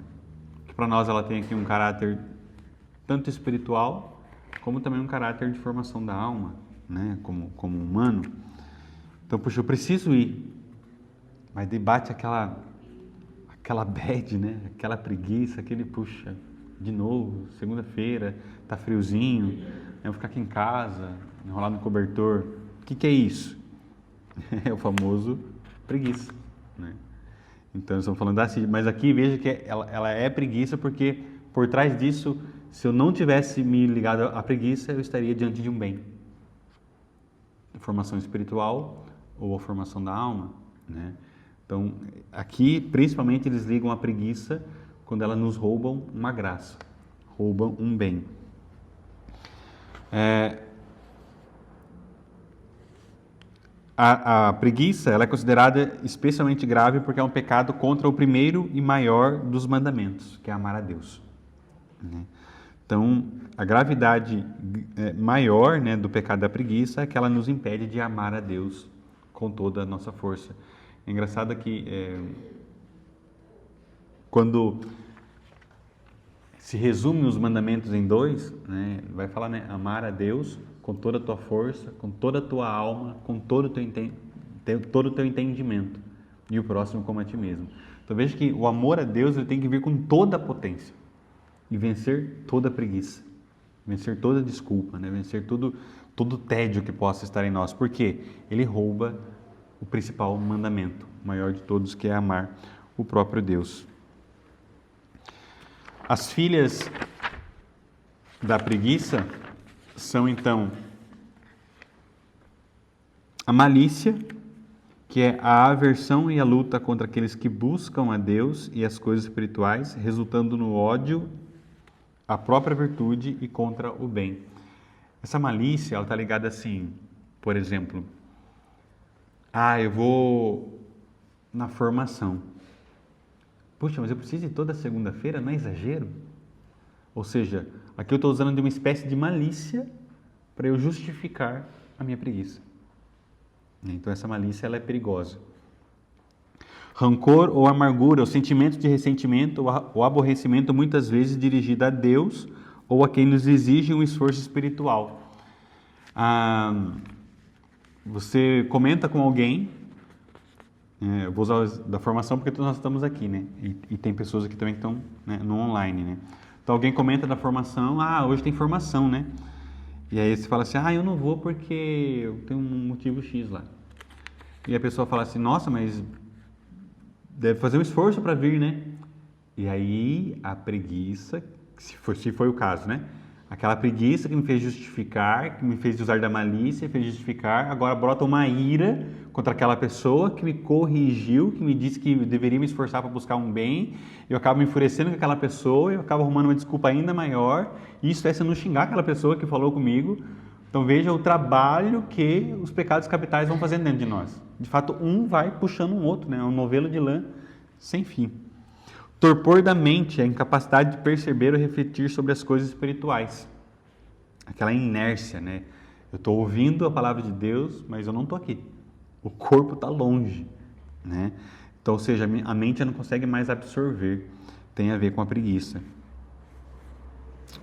que para nós ela tem aqui um caráter tanto espiritual, como também um caráter de formação da alma, né? Como humano. Então, puxa, eu preciso ir, mas debate aquela bad, né? Aquela preguiça, puxa, de novo, segunda-feira, tá friozinho, eu vou ficar aqui em casa, enrolado no cobertor. O que é isso? É o famoso preguiça, né? Então, estamos falando assim, mas aqui veja que ela é preguiça porque por trás disso, se eu não tivesse me ligado à preguiça, eu estaria diante de um bem. A formação espiritual ou a formação da alma, né? Então, aqui, principalmente, eles ligam a preguiça quando elas nos roubam uma graça, roubam um bem. A preguiça, ela é considerada especialmente grave porque é um pecado contra o primeiro e maior dos mandamentos, que é amar a Deus, né? Então, a gravidade maior, né, do pecado da preguiça é que ela nos impede de amar a Deus com toda a nossa força. É engraçado que quando se resume os mandamentos em dois, né, vai falar, né, amar a Deus com toda a tua força, com toda a tua alma, com todo o teu entendimento, e o próximo como a ti mesmo. Então veja que o amor a Deus ele tem que vir com toda a potência e vencer toda a preguiça, vencer toda a desculpa, né, vencer todo o tédio que possa estar em nós, porque ele rouba o principal mandamento, o maior de todos, que é amar o próprio Deus. As filhas da preguiça são, então, a malícia, que é a aversão e a luta contra aqueles que buscam a Deus e as coisas espirituais, resultando no ódio à própria virtude e contra o bem. Essa malícia, ela está ligada assim, por exemplo, eu vou na formação. Puxa, mas eu preciso ir toda segunda-feira? Não é exagero? Ou seja, aqui eu estou usando de uma espécie de malícia para eu justificar a minha preguiça. Então essa malícia ela é perigosa. Rancor ou amargura, o sentimento de ressentimento ou aborrecimento muitas vezes dirigido a Deus ou a quem nos exige um esforço espiritual. Você comenta com alguém, eu vou usar da formação porque todos nós estamos aqui, né? E tem pessoas aqui também que estão, né, no online, né? Então alguém comenta da formação, hoje tem formação, né? E aí você fala assim, eu não vou porque eu tenho um motivo X lá. E a pessoa fala assim, nossa, mas deve fazer um esforço para vir, né? E aí a preguiça, se foi o caso, né? Aquela preguiça que me fez justificar, que me fez usar da malícia, fez justificar, agora brota uma ira contra aquela pessoa que me corrigiu, que me disse que eu deveria me esforçar para buscar um bem, eu acabo me enfurecendo com aquela pessoa, eu acabo arrumando uma desculpa ainda maior, e isso é se eu não xingar aquela pessoa que falou comigo. Então veja o trabalho que os pecados capitais vão fazendo dentro de nós. De fato, um vai puxando um outro, né? É um novelo de lã sem fim. Torpor da mente, a incapacidade de perceber ou refletir sobre as coisas espirituais. Aquela inércia, né? Eu estou ouvindo a palavra de Deus, mas eu não estou aqui. O corpo está longe, né? Então, ou seja, a mente não consegue mais absorver. Tem a ver com a preguiça.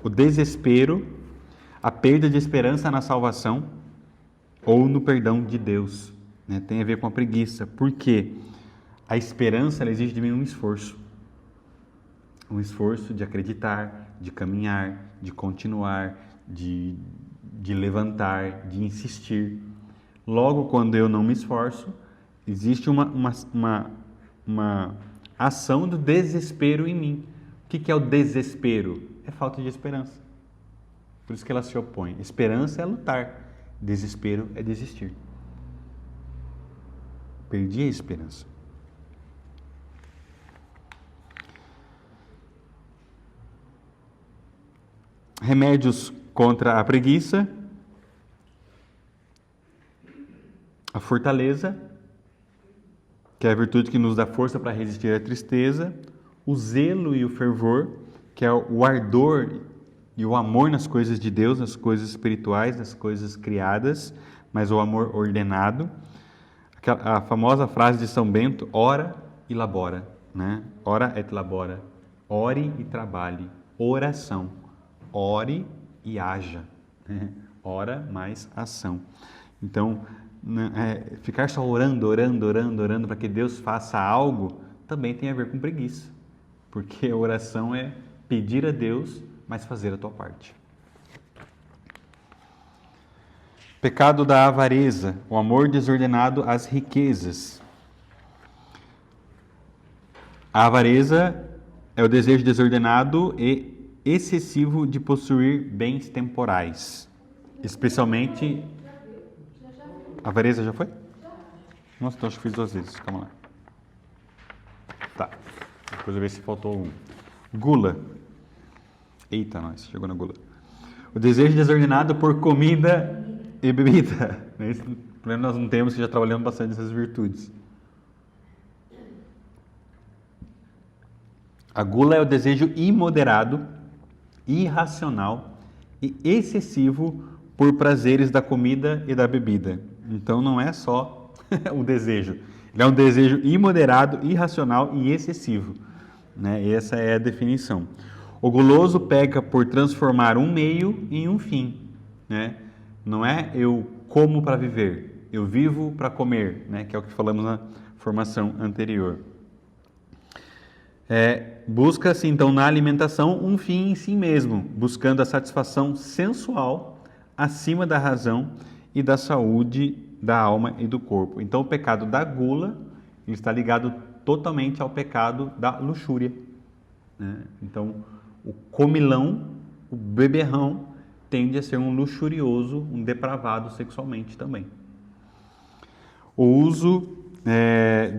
O desespero, a perda de esperança na salvação ou no perdão de Deus, né? Tem a ver com a preguiça. Por quê? A esperança ela exige de mim um esforço. Um esforço de acreditar, de caminhar, de continuar, de levantar, de insistir. Logo, quando eu não me esforço, existe uma ação do desespero em mim. O que é o desespero? É falta de esperança. Por isso que ela se opõe. Esperança é lutar, desespero é desistir. Perdi a esperança. Remédios contra a preguiça, a fortaleza, que é a virtude que nos dá força para resistir à tristeza, o zelo e o fervor, que é o ardor e o amor nas coisas de Deus, nas coisas espirituais, nas coisas criadas, mas o amor ordenado. A famosa frase de São Bento, ora e labora, né? Ora et labora, ore e trabalhe, oração. Ore e haja. Ora mais ação. Então, ficar só orando para que Deus faça algo, também tem a ver com preguiça. Porque a oração é pedir a Deus, mas fazer a tua parte. Pecado da avareza, o amor desordenado às riquezas. A avareza é o desejo desordenado e excessivo de possuir bens temporais, especialmente... A avareza já foi? Nossa, então acho que fiz 2 vezes, calma lá. Tá, depois eu ver se faltou um. Gula. Eita, nós, chegou na gula. O desejo desordenado por comida e bebida. Esse problema nós não temos, que já trabalhamos bastante nessas virtudes. A gula é o desejo imoderado, irracional e excessivo por prazeres da comida e da bebida. Então não é só o desejo, ele é um desejo imoderado, irracional e excessivo, né? Essa é a definição. O guloso peca por transformar um meio em um fim, né? Não é eu como para viver, eu vivo para comer, né? Que é o que falamos na formação anterior. Busca-se então na alimentação um fim em si mesmo, buscando a satisfação sensual acima da razão e da saúde da alma e do corpo. Então o pecado da gula ele está ligado totalmente ao pecado da luxúria, né? Então o comilão, o beberrão, tende a ser um luxurioso, um depravado sexualmente também. O uso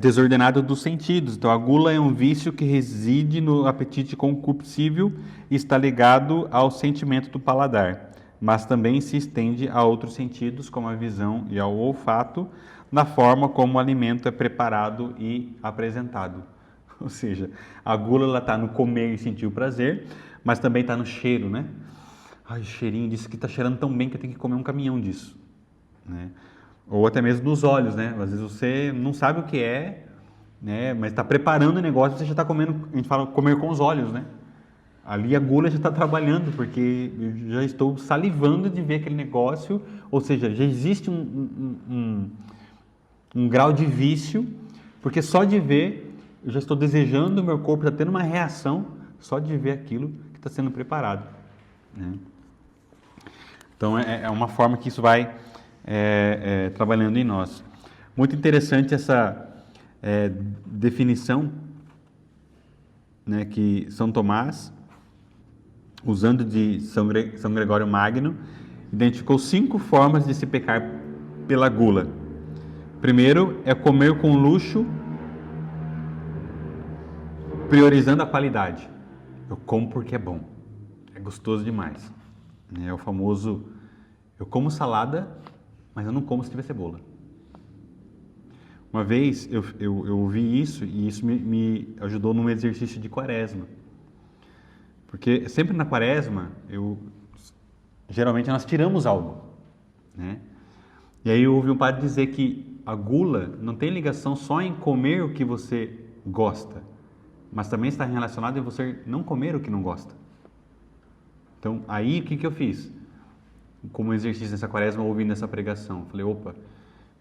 desordenado dos sentidos. Então, a gula é um vício que reside no apetite concupiscível e está ligado ao sentimento do paladar, mas também se estende a outros sentidos, como a visão e ao olfato, na forma como o alimento é preparado e apresentado. Ou seja, a gula está no comer e sentir o prazer, mas também está no cheiro, né? Ai, o cheirinho disso que está cheirando tão bem que eu tenho que comer um caminhão disso, né? Ou até mesmo nos olhos, né? Às vezes você não sabe o que é, né? Mas está preparando o negócio, você já está comendo, a gente fala comer com os olhos, né? Ali a gula já está trabalhando, porque eu já estou salivando de ver aquele negócio, ou seja, já existe um grau de vício, porque só de ver, eu já estou desejando, o meu corpo está tendo uma reação só de ver aquilo que está sendo preparado, né? Então é uma forma que isso vai trabalhando em nós. Muito interessante essa definição, né, que São Tomás, usando de São Gregório Magno, identificou 5 formas de se pecar pela gula. Primeiro é comer com luxo, priorizando a qualidade. Eu como porque é bom, é gostoso demais. É o famoso, eu como salada, mas eu não como se tiver cebola. Uma vez eu ouvi isso e isso me ajudou num exercício de quaresma. Porque sempre na quaresma, geralmente nós tiramos algo, né? E aí eu ouvi um padre dizer que a gula não tem ligação só em comer o que você gosta, mas também está relacionado em você não comer o que não gosta. Então, aí o que eu fiz? Como exercício nessa quaresma, ouvindo essa pregação, falei, opa,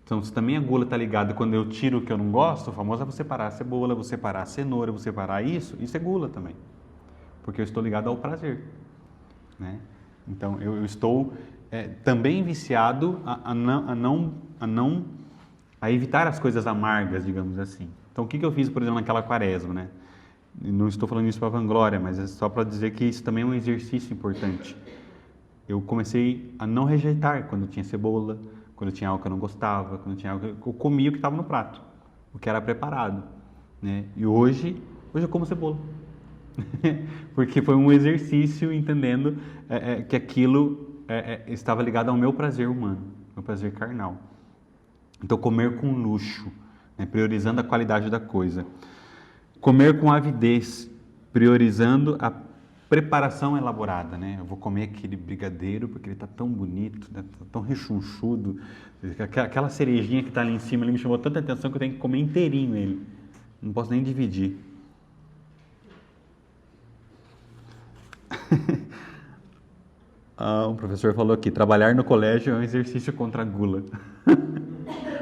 então se também a gula está ligada quando eu tiro o que eu não gosto, o famoso é você parar a cebola, você parar a cenoura, você parar isso é gula também. Porque eu estou ligado ao prazer, né? Então, eu estou também viciado a evitar as coisas amargas, digamos assim. Então, o que eu fiz, por exemplo, naquela quaresma, né? Não estou falando isso para vanglória, mas é só para dizer que isso também é um exercício importante. Eu comecei a não rejeitar quando tinha cebola, quando tinha algo que eu não gostava, quando tinha algo que eu comia o que estava no prato, o que era preparado, né? E hoje eu como cebola. Porque foi um exercício entendendo que aquilo estava ligado ao meu prazer humano, meu prazer carnal. Então, comer com luxo, né, priorizando a qualidade da coisa. Comer com avidez, priorizando a preparação elaborada, né? Eu vou comer aquele brigadeiro porque ele está tão bonito, né? Tá tão rechonchudo. Aquela cerejinha que está ali em cima, ele me chamou tanta atenção que eu tenho que comer inteirinho ele. Não posso nem dividir. O professor falou aqui, trabalhar no colégio é um exercício contra a gula.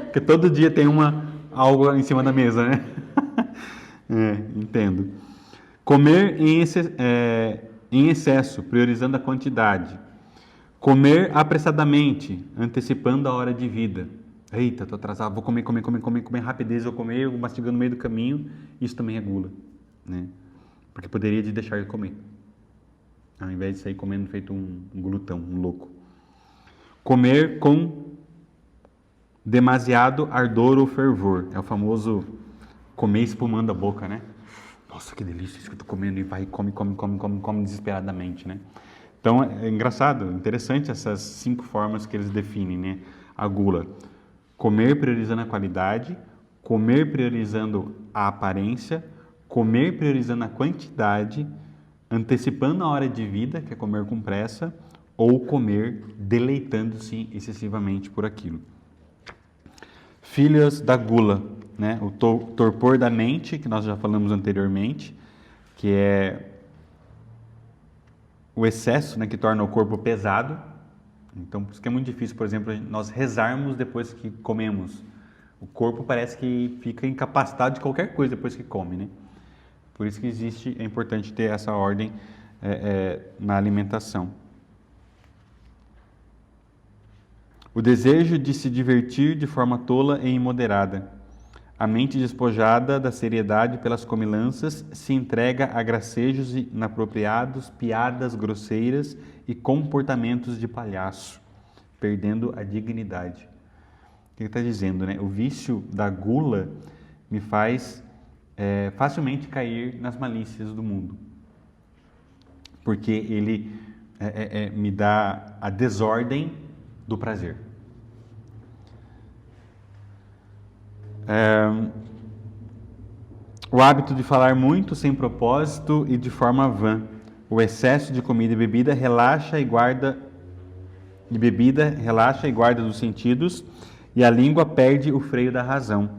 Porque todo dia tem algo em cima da mesa, né? Entendo. Comer em excesso, priorizando a quantidade. Comer apressadamente, antecipando a hora de vida. Eita, tô atrasado, vou comer rapidez, vou comer, eu vou mastigando no meio do caminho. Isso também é gula, né? Porque poderia deixar de comer, ao invés de sair comendo feito um glutão, um louco. Comer com demasiado ardor ou fervor. É o famoso comer espumando a boca, né? Nossa, que delícia isso que eu tô comendo. E vai e come desesperadamente, né? Então, é engraçado, interessante essas 5 formas que eles definem, né? A gula. Comer priorizando a qualidade, comer priorizando a aparência, comer priorizando a quantidade, antecipando a hora de vida, que é comer com pressa, ou comer deleitando-se excessivamente por aquilo. Filhas da gula, né? O torpor da mente, que nós já falamos anteriormente, que é o excesso, né, que torna o corpo pesado. Então, por isso que é muito difícil, por exemplo, nós rezarmos depois que comemos. O corpo parece que fica incapacitado de qualquer coisa depois que come, né? Por isso que é importante ter essa ordem na alimentação. O desejo de se divertir de forma tola e imoderada. A mente despojada da seriedade pelas comilanças se entrega a gracejos inapropriados, piadas grosseiras e comportamentos de palhaço, perdendo a dignidade. O que ele está dizendo, né? O vício da gula me faz facilmente cair nas malícias do mundo, porque ele me dá a desordem do prazer. O hábito de falar muito sem propósito e de forma vã. O excesso de comida e bebida relaxa e guarda dos sentidos e a língua perde o freio da razão,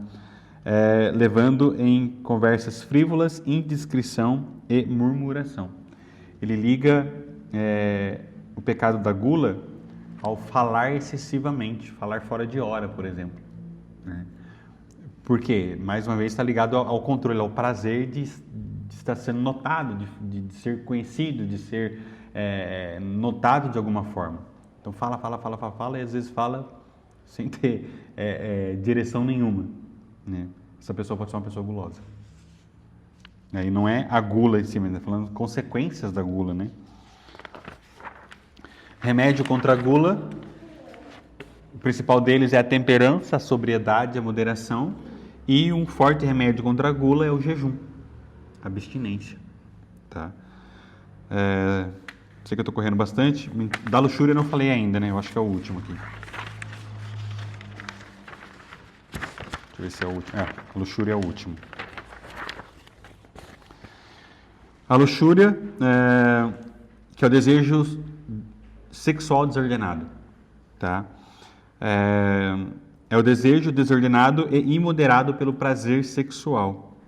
levando em conversas frívolas, indiscrição e murmuração. Ele liga o pecado da gula ao falar excessivamente, falar fora de hora, por exemplo, né? Porque, mais uma vez, está ligado ao controle, ao prazer de estar sendo notado, de ser conhecido, de ser notado de alguma forma. Então fala e às vezes fala sem ter direção nenhuma, né? Essa pessoa pode ser uma pessoa gulosa. Aí não é a gula em si, mas falando consequências da gula, né? Remédio contra a gula, o principal deles é a temperança, a sobriedade, a moderação, e um forte remédio contra a gula é o jejum, a abstinência, tá? Sei que eu estou correndo bastante. Da luxúria eu não falei ainda, né? Eu acho que é o último aqui. Deixa eu ver se é o último. A luxúria é o último. A luxúria, que é o desejo sexual desordenado, tá? É o desejo desordenado e imoderado pelo prazer sexual.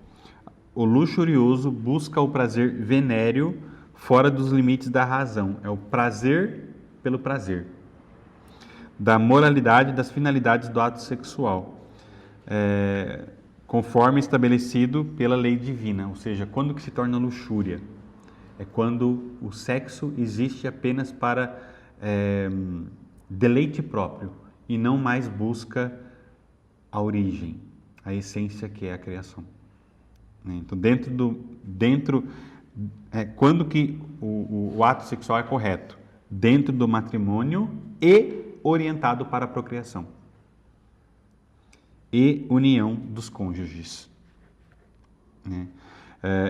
O luxurioso busca o prazer venéreo fora dos limites da razão. É o prazer pelo prazer, da moralidade e das finalidades do ato sexual, conforme estabelecido pela lei divina. Ou seja, quando que se torna luxúria? É quando o sexo existe apenas para deleite próprio e não mais busca a origem, a essência que é a criação. Então, quando que o ato sexual é correto? Dentro do matrimônio e orientado para a procriação e união dos cônjuges, né?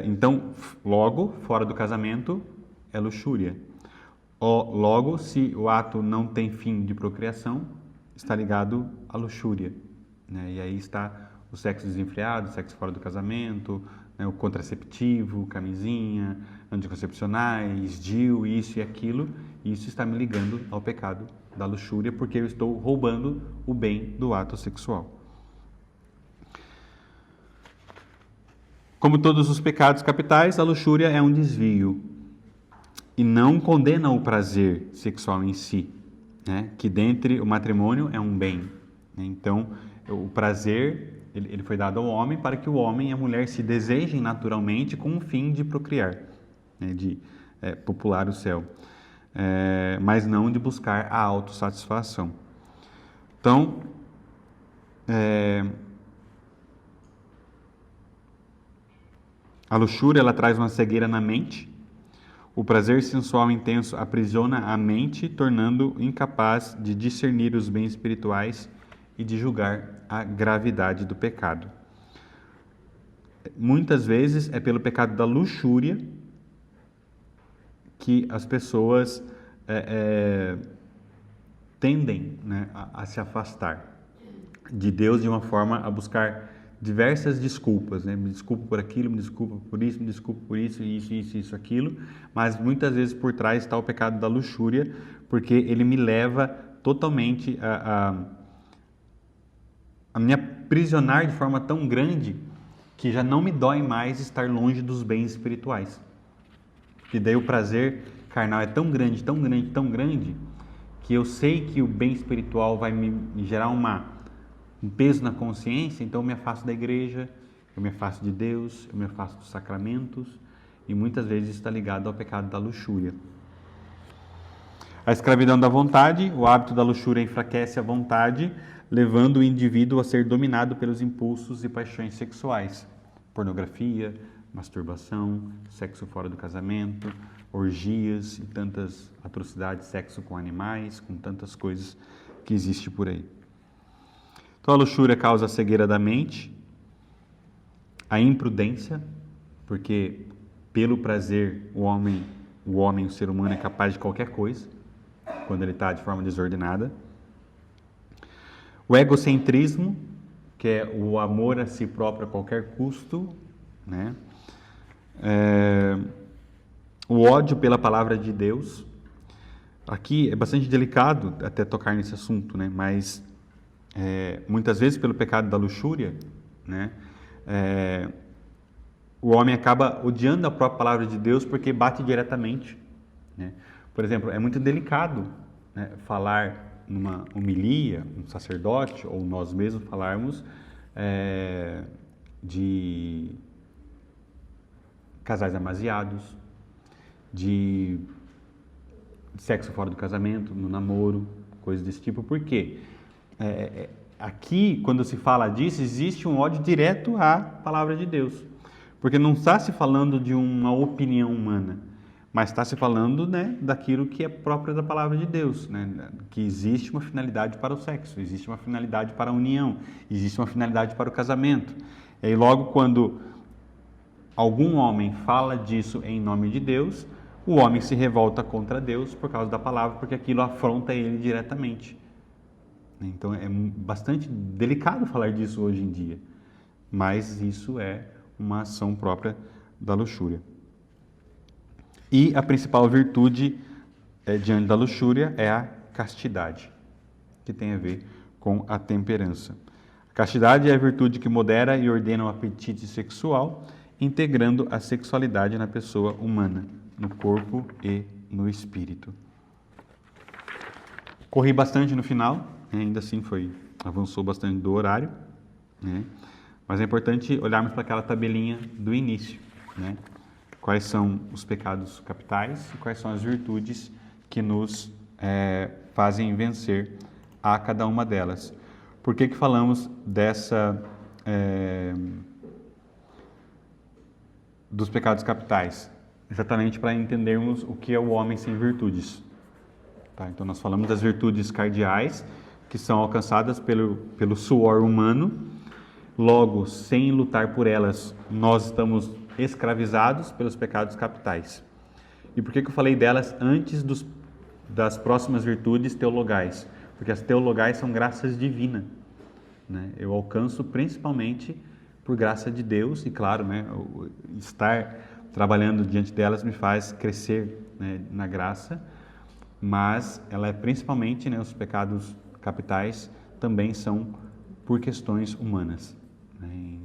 Então, logo, fora do casamento, é luxúria. Logo, se o ato não tem fim de procriação, está ligado à luxúria, né? E aí está o sexo desenfreado, o sexo fora do casamento, né? O contraceptivo, camisinha, anticoncepcionais, DIU, isso e aquilo. Isso está me ligando ao pecado da luxúria, porque eu estou roubando o bem do ato sexual. Como todos os pecados capitais, a luxúria é um desvio e não condena o prazer sexual em si, né? Que dentre o matrimônio é um bem, né? Então, o prazer ele foi dado ao homem para que o homem e a mulher se desejem naturalmente com o fim de procriar, né? De popular o céu, mas não de buscar a autossatisfação. Então, a luxúria ela traz uma cegueira na mente. O prazer sensual intenso aprisiona a mente, tornando incapaz de discernir os bens espirituais e de julgar a gravidade do pecado. Muitas vezes é pelo pecado da luxúria que as pessoas tendem, né, a se afastar de Deus de uma forma a buscar diversas desculpas, né? Me desculpo por aquilo, me desculpo por isso, me desculpo por isso, aquilo, mas muitas vezes por trás está o pecado da luxúria, porque ele me leva totalmente a me aprisionar de forma tão grande que já não me dói mais estar longe dos bens espirituais. E daí o prazer carnal é tão grande, tão grande, tão grande, que eu sei que o bem espiritual vai me gerar um peso na consciência, então eu me afasto da igreja, eu me afasto de Deus, eu me afasto dos sacramentos, e muitas vezes está ligado ao pecado da luxúria. A escravidão da vontade, o hábito da luxúria enfraquece a vontade, levando o indivíduo a ser dominado pelos impulsos e paixões sexuais. Pornografia, masturbação, sexo fora do casamento, orgias e tantas atrocidades, sexo com animais, com tantas coisas que existe por aí. Então a luxúria causa a cegueira da mente, a imprudência, porque pelo prazer o ser humano é capaz de qualquer coisa, quando ele está de forma desordenada. O egocentrismo, que é o amor a si próprio a qualquer custo, né? O ódio pela palavra de Deus. Aqui é bastante delicado até tocar nesse assunto, né? Mas muitas vezes pelo pecado da luxúria, né? O homem acaba odiando a própria palavra de Deus porque bate diretamente, né? Por exemplo, é muito delicado, né, falar numa homilia, um sacerdote ou nós mesmos falarmos de casais demasiados, de sexo fora do casamento, no namoro, coisas desse tipo. Por quê? Aqui, quando se fala disso, existe um ódio direto à palavra de Deus. Porque não está se falando de uma opinião humana, mas está se falando, né, daquilo que é próprio da palavra de Deus, né? Que existe uma finalidade para o sexo, existe uma finalidade para a união, existe uma finalidade para o casamento. E aí, logo quando algum homem fala disso em nome de Deus, o homem se revolta contra Deus por causa da palavra, porque aquilo afronta ele diretamente. Então é bastante delicado falar disso hoje em dia, mas isso é uma ação própria da luxúria. E a principal virtude diante da luxúria é a castidade, que tem a ver com a temperança. A castidade é a virtude que modera e ordena o apetite sexual, integrando a sexualidade na pessoa humana, no corpo e no espírito. Corri bastante no final, ainda assim avançou bastante do horário, né? Mas é importante olharmos para aquela tabelinha do início, né? Quais são os pecados capitais e quais são as virtudes que nos fazem vencer a cada uma delas. Por que falamos dos pecados capitais? Exatamente para entendermos o que é o homem sem virtudes. Tá? Então nós falamos das virtudes cardeais, que são alcançadas pelo suor humano. Logo, sem lutar por elas, nós estamos escravizados pelos pecados capitais. E por que eu falei delas antes das próximas virtudes teologais? Porque as teologais são graças divinas, né? Eu alcanço principalmente por graça de Deus e, claro, né, estar trabalhando diante delas me faz crescer, né, na graça, mas ela é principalmente, né, os pecados capitais também são por questões humanas, né?